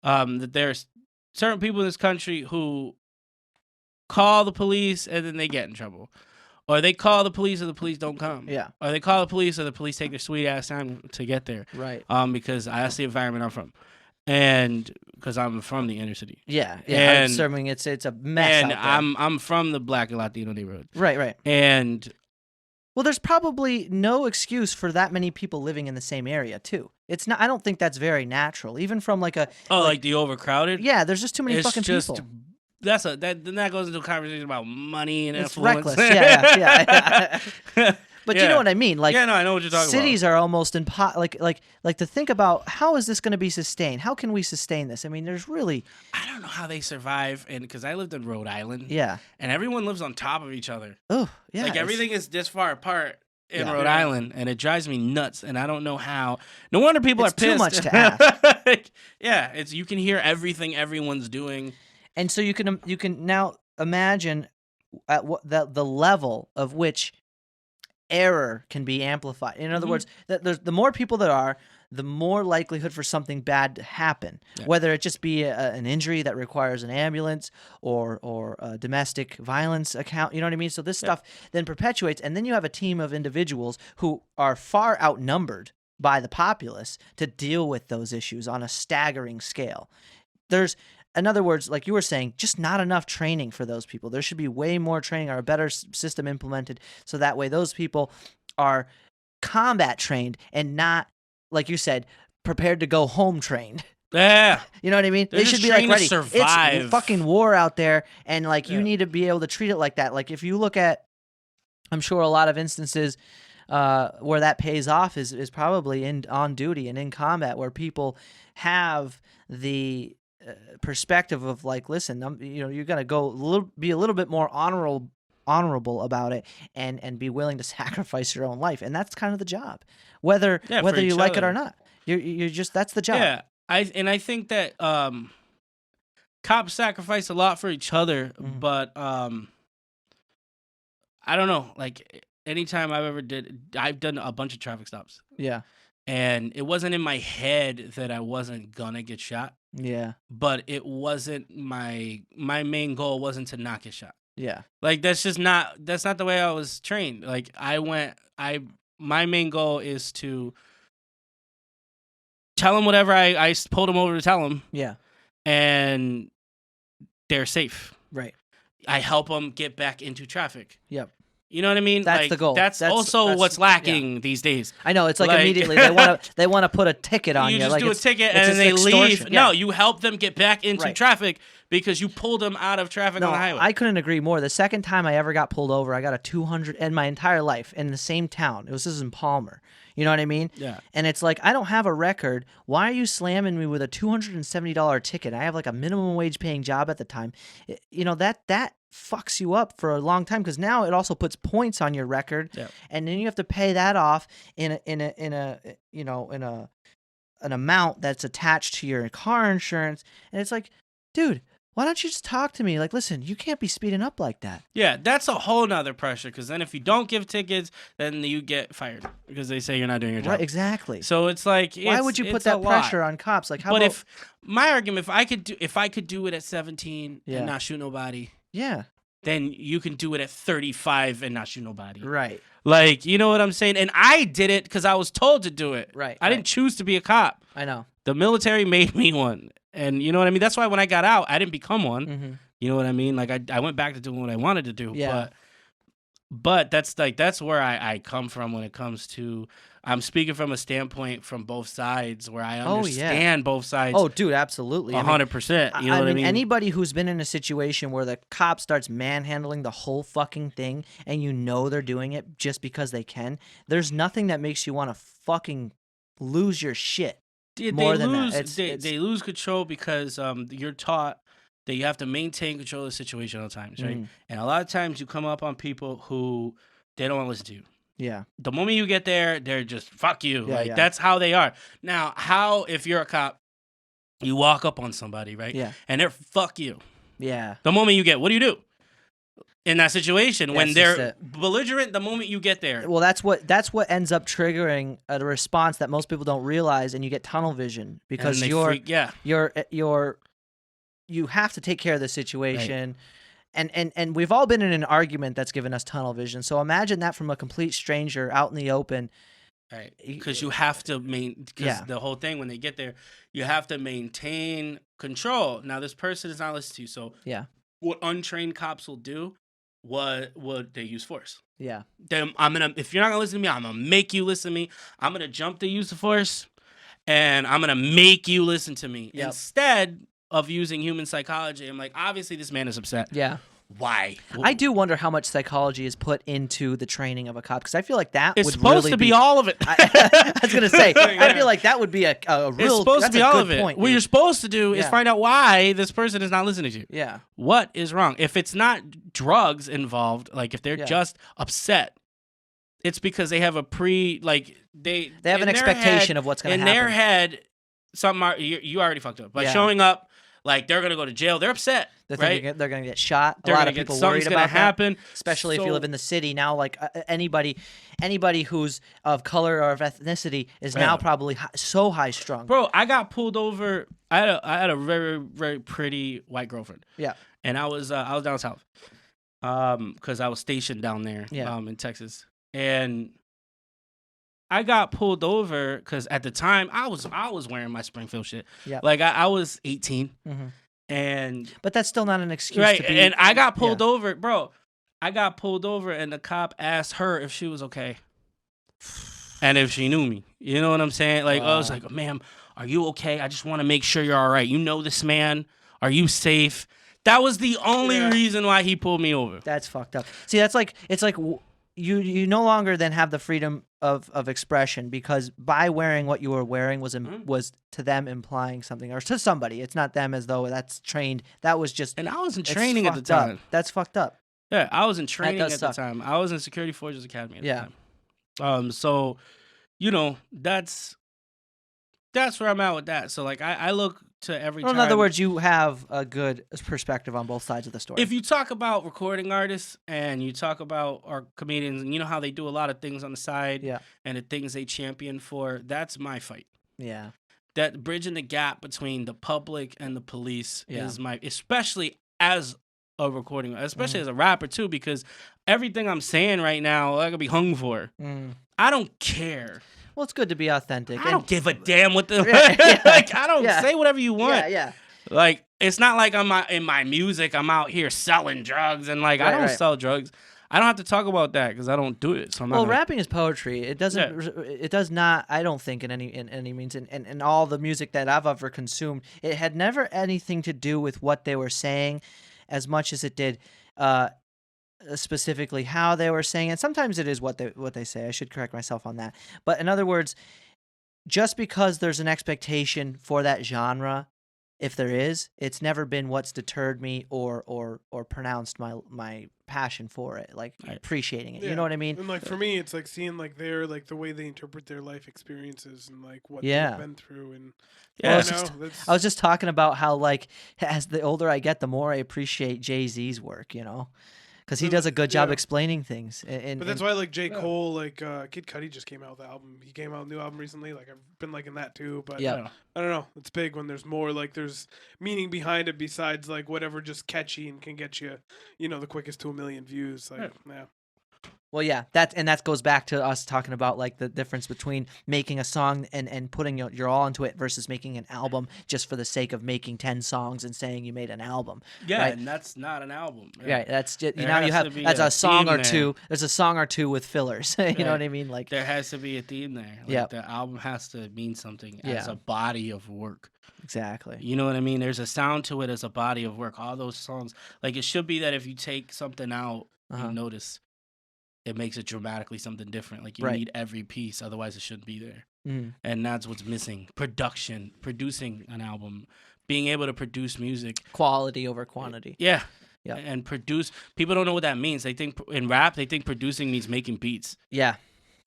that there's certain people in this country who call the police and then they get in trouble. Or they call the police and the police don't come. Yeah. Or they call the police and the police take their sweet ass time to get there. Right. Because that's the environment I'm from. And because I'm from the inner city. Yeah. And assuming it's a mess. And out there. I'm from the Black and Latino neighborhood. Right. And well, there's probably no excuse for that many people living in the same area too. It's not. I don't think that's very natural, even from like the overcrowded. Yeah, there's just too many fucking people. Then that goes into a conversation about money and it's influence. Reckless. Yeah. But you know what I mean? Like, yeah, no, I know what you're talking about. Cities are almost like to think about how is this going to be sustained? How can we sustain this? I mean, there's really I don't know how they survive, and because I lived in Rhode Island, yeah, and everyone lives on top of each other. Oh, yeah, like everything is this far apart in Rhode Island, and it drives me nuts, and I don't know how. No wonder people are pissed. Too much to ask. Yeah, you can hear everything everyone's doing, and so you can now imagine at what the level of which error can be amplified. In other words, the more people there are, the more likelihood for something bad to happen. Yeah. Whether it just be an injury that requires an ambulance or a domestic violence account, you know what I mean? So this stuff then perpetuates, and then you have a team of individuals who are far outnumbered by the populace to deal with those issues on a staggering scale. There's, in other words, like you were saying, just not enough training for those people. There should be way more training or a better system implemented so that way those people are combat trained and not, like you said, prepared to go home trained. Yeah. You know what I mean? They should be like ready. It's fucking war out there, and like you need to be able to treat it like that. Like if you look at, I'm sure a lot of instances where that pays off is probably on duty and in combat, where people have the perspective of like, listen, you're gonna be a little bit more honorable about it, and be willing to sacrifice your own life, and that's kind of the job, whether you like it or not. You're just, that's the job. Yeah, I think that cops sacrifice a lot for each other, but I don't know. Like anytime I've done a bunch of traffic stops. Yeah. And it wasn't in my head that I wasn't gonna get shot. Yeah. But it wasn't my main goal wasn't to not get shot. Yeah. Like that's not the way I was trained. Like my main goal is to tell them whatever I pulled them over to tell them. Yeah. And they're safe. Right. I help them get back into traffic. Yep. You know what I mean? That's the goal. That's also what's lacking these days. I know. It's like immediately they want to put a ticket on you. You just like do a ticket and then they leave. Yeah. No, you help them get back into traffic because you pulled them out of traffic on the highway. I couldn't agree more. The second time I ever got pulled over, I got a 200 in my entire life in the same town. This is in Palmer. You know what I mean? Yeah. And it's like, I don't have a record. Why are you slamming me with a $270 ticket? I have like a minimum wage paying job at the time. That fucks you up for a long time, because now it also puts points on your record, and then you have to pay that off in an amount that's attached to your car insurance, and it's like, dude, why don't you just talk to me? Like, listen, you can't be speeding up like that. Yeah, that's a whole nother pressure, because then if you don't give tickets, then you get fired because they say you're not doing your job. Right, exactly. So it's like, why would you put that pressure on cops? Like, if my argument, if I could do it at 17 and not shoot nobody. Yeah. Then you can do it at 35 and not shoot nobody. Right. Like, you know what I'm saying? And I did it because I was told to do it. Right. I didn't choose to be a cop. I know. The military made me one. And you know what I mean? That's why when I got out, I didn't become one. Mm-hmm. You know what I mean? Like, I went back to doing what I wanted to do. Yeah. But that's where I come from when it comes to, I'm speaking from a standpoint from both sides where I understand both sides. Oh, dude, absolutely. 100%. You know what I mean? Anybody who's been in a situation where the cop starts manhandling the whole fucking thing and you know they're doing it just because they can, there's nothing that makes you want to fucking lose your shit more than that. They lose control because you're taught that you have to maintain control of the situation at all times, right? And a lot of times you come up on people who they don't want to listen to you. Yeah. The moment you get there, they're just fuck you. Yeah, that's how they are. Now, how if you're a cop, you walk up on somebody, right? Yeah. And they're fuck you. Yeah. The moment you get, what do? In that situation, when they're belligerent, the moment you get there. Well, that's what ends up triggering a response that most people don't realize, and you get tunnel vision because you have to take care of the situation. Right. And we've all been in an argument that's given us tunnel vision. So imagine that from a complete stranger out in the open. Right. Because you have to the whole thing when they get there, you have to maintain control. Now this person is not listening to you. So what untrained cops will do, what would they use force? Yeah. If you're not gonna listen to me, I'm gonna make you listen to me. I'm gonna jump to use the force, and I'm gonna make you listen to me instead of using human psychology. I'm like, obviously this man is upset. Yeah. Why? I do wonder how much psychology is put into the training of a cop, because I feel like that it's would supposed really to be all of it. I was gonna say, I feel like that would be a real. It's supposed to be all of it. Point, what you're supposed to do is find out why this person is not listening to you. Yeah. What is wrong? If it's not drugs involved, like if they're just upset, it's because they have they have an expectation of what's gonna happen. In their head, you already fucked up by showing up. Like they're gonna go to jail. They're upset. They're gonna get shot. A lot of people worried about happen. Especially if you live in the city now. Like anybody who's of color or of ethnicity is now probably so high strung. Bro, I got pulled over. I had a very, very pretty white girlfriend. Yeah, and I was down south, because I was stationed down there, in Texas, and I got pulled over because at the time I was wearing my Springfield shit. Yeah, like I was 18, but that's still not an excuse, right? To be, and I got pulled over, bro. I got pulled over, and the cop asked her if she was okay, and if she knew me. You know what I'm saying? Like I was like, "Ma'am, are you okay? I just want to make sure you're all right. You know this man? Are you safe?" That was the only reason why he pulled me over. That's fucked up. See, it's like. You no longer then have the freedom of expression, because by wearing what you were wearing was to them implying something, or to somebody. It's not them as though that's trained. That was just. And I was in training at the time. That's fucked up. Yeah, I was in training at the time. I was in Security Forces Academy at the time. So, that's where I'm at with that. So like I look to every time. In other words, you have a good perspective on both sides of the story. If you talk about recording artists and you talk about our comedians, and you know how they do a lot of things on the side, and the things they champion for, that's my fight. Yeah. That bridging the gap between the public and the police is especially as a recording, especially as a rapper too, because everything I'm saying right now, I could be hung for. I don't care. Well, it's good to be authentic. I don't give a damn what the like. I don't say whatever you want. Yeah. Like it's not like I'm in my music. I'm out here selling drugs and like I don't sell drugs. I don't have to talk about that because I don't do it. So I'm not rapping is poetry. It doesn't. It does not. I don't think in any means. In all the music that I've ever consumed, it had never anything to do with what they were saying, as much as it did. Specifically how they were saying it. Sometimes it is what they say. I should correct myself on that. But in other words, just because there's an expectation for that genre, if there is, it's never been what's deterred me or pronounced my passion for it, like appreciating it. You know what I mean? And like for me, it's like seeing like their like the way they interpret their life experiences and like what they've been through. And I was just talking about how like as the older I get, the more I appreciate Jay-Z's work. Because he does a good job explaining things. But that's why, like, J. Cole, like, Kid Cudi just came out with an album. He came out with a new album recently. Like, I've been liking that, too. But, I don't know. It's big when there's more, like, there's meaning behind it besides, like, whatever just catchy and can get you, the quickest to 1 million views. Like, Well, yeah, that goes back to us talking about like the difference between making a song and putting your all into it versus making an album just for the sake of making 10 songs and saying you made an album. Yeah, right? And that's not an album. Right, that's just that's a song or two. There's a song or two with fillers. You know what I mean? Like there has to be a theme there. Like, the album has to mean something as a body of work. Exactly. You know what I mean? There's a sound to it as a body of work. All those songs, like it should be that if you take something out, you notice. It makes it dramatically something different. Like you need every piece, otherwise it shouldn't be there. And that's what's missing. Producing an album, being able to produce music. Quality over quantity. Yeah. Yeah. And produce. People don't know what that means. They think in rap, they think producing means making beats. Yeah.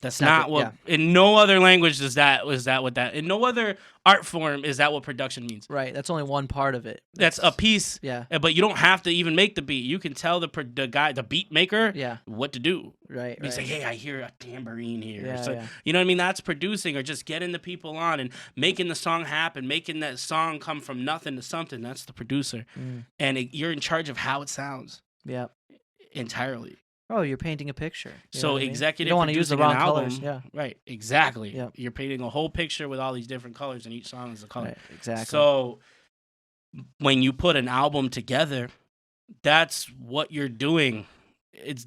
That's not what. Yeah. In no other language is that what that. In no other art form is that what production means. Right. That's only one part of it. That's a piece. Yeah. But you don't have to even make the beat. You can tell the guy, the beat maker, what to do. Right. He's like, hey, I hear a tambourine here. Yeah, so, you know what I mean? That's producing, or just getting the people on and making the song happen, making that song come from nothing to something. That's the producer. And you're in charge of how it sounds. Yeah. Entirely. Oh, you're painting a picture. So executive, you don't want to use the wrong colors. Yeah. Right. Exactly. Yep. You're painting a whole picture with all these different colors, and each song is a color. Right. Exactly. So when you put an album together, that's what you're doing.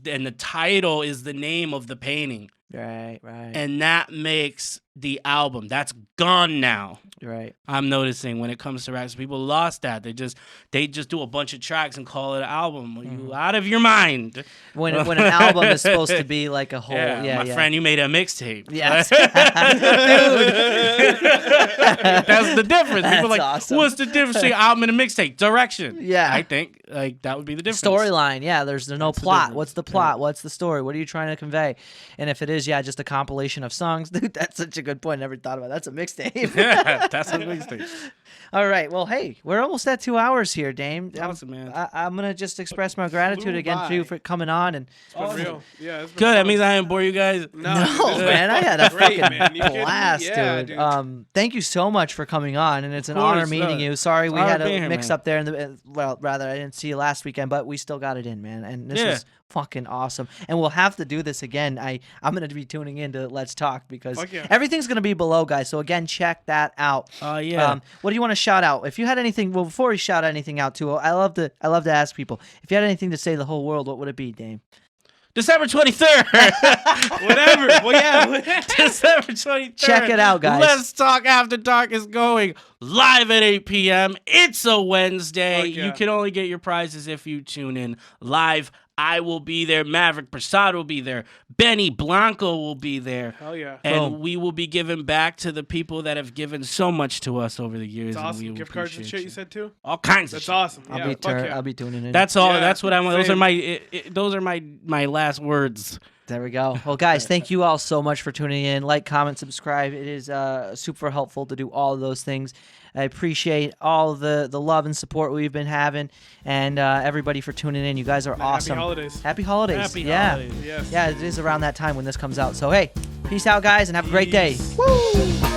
And the title is the name of the painting. Right. And that makes the album. That's gone now. Right. I'm noticing when it comes to raps, people lost that. They just do a bunch of tracks and call it an album. Are you out of your mind? When an album is supposed to be like a whole. My friend, you made a mixtape. Yes. Dude. That's the difference. People are like, awesome. What's the difference between an album and a mixtape? Direction. Yeah. I think like that would be the difference. Storyline. Yeah. There's no That's plot. What's the plot? Yeah. What's the story? What are you trying to convey? And if it is, just a compilation of songs, dude, that's such a good point. I never thought about it. That's a mixtape. Yeah, that's a mixtape. All right. Well, hey, we're almost at 2 hours here, Dame. Awesome, man. I'm going to just express my gratitude again to you for coming on. And it's been real. Yeah, it's been good. That means I didn't bore you guys. No, man. I had a fucking blast, dude. Thank you so much for coming on, and it's an honor meeting you. Sorry we had a mix up there. Rather, I didn't see you last weekend, but we still got it in, man. And this was fucking awesome. And we'll have to do this again. I'm going to be tuning in to Let's Talk because everything's going to be below, guys. So, again, check that out. What do you want to shout out? If you had anything, well, before we shout anything out, too, I love to ask people, if you had anything to say to the whole world, what would it be, Dame? December 23rd. Whatever. Well, yeah. December 23rd. Check it out, guys. Let's Talk After Dark is going live at 8 p.m. It's a Wednesday. You can only get your prizes if you tune in live. I will be there. Maverick Prasad will be there. Benny Blanco will be there. Hell yeah. And we will be giving back to the people that have given so much to us over the years. That's awesome. Gift cards and shit you said too? All kinds of shit. That's awesome. I'll be tuning in. That's all. That's what I want. Those are my last words. There we go. Well, guys, thank you all so much for tuning in. Like, comment, subscribe. It is super helpful to do all of those things. I appreciate all the love and support we've been having, and everybody for tuning in. You guys are awesome. Happy holidays. Happy holidays. Happy holidays. Yes. Yeah, it is around that time when this comes out. So, hey, peace out, guys, and have a great day. Woo!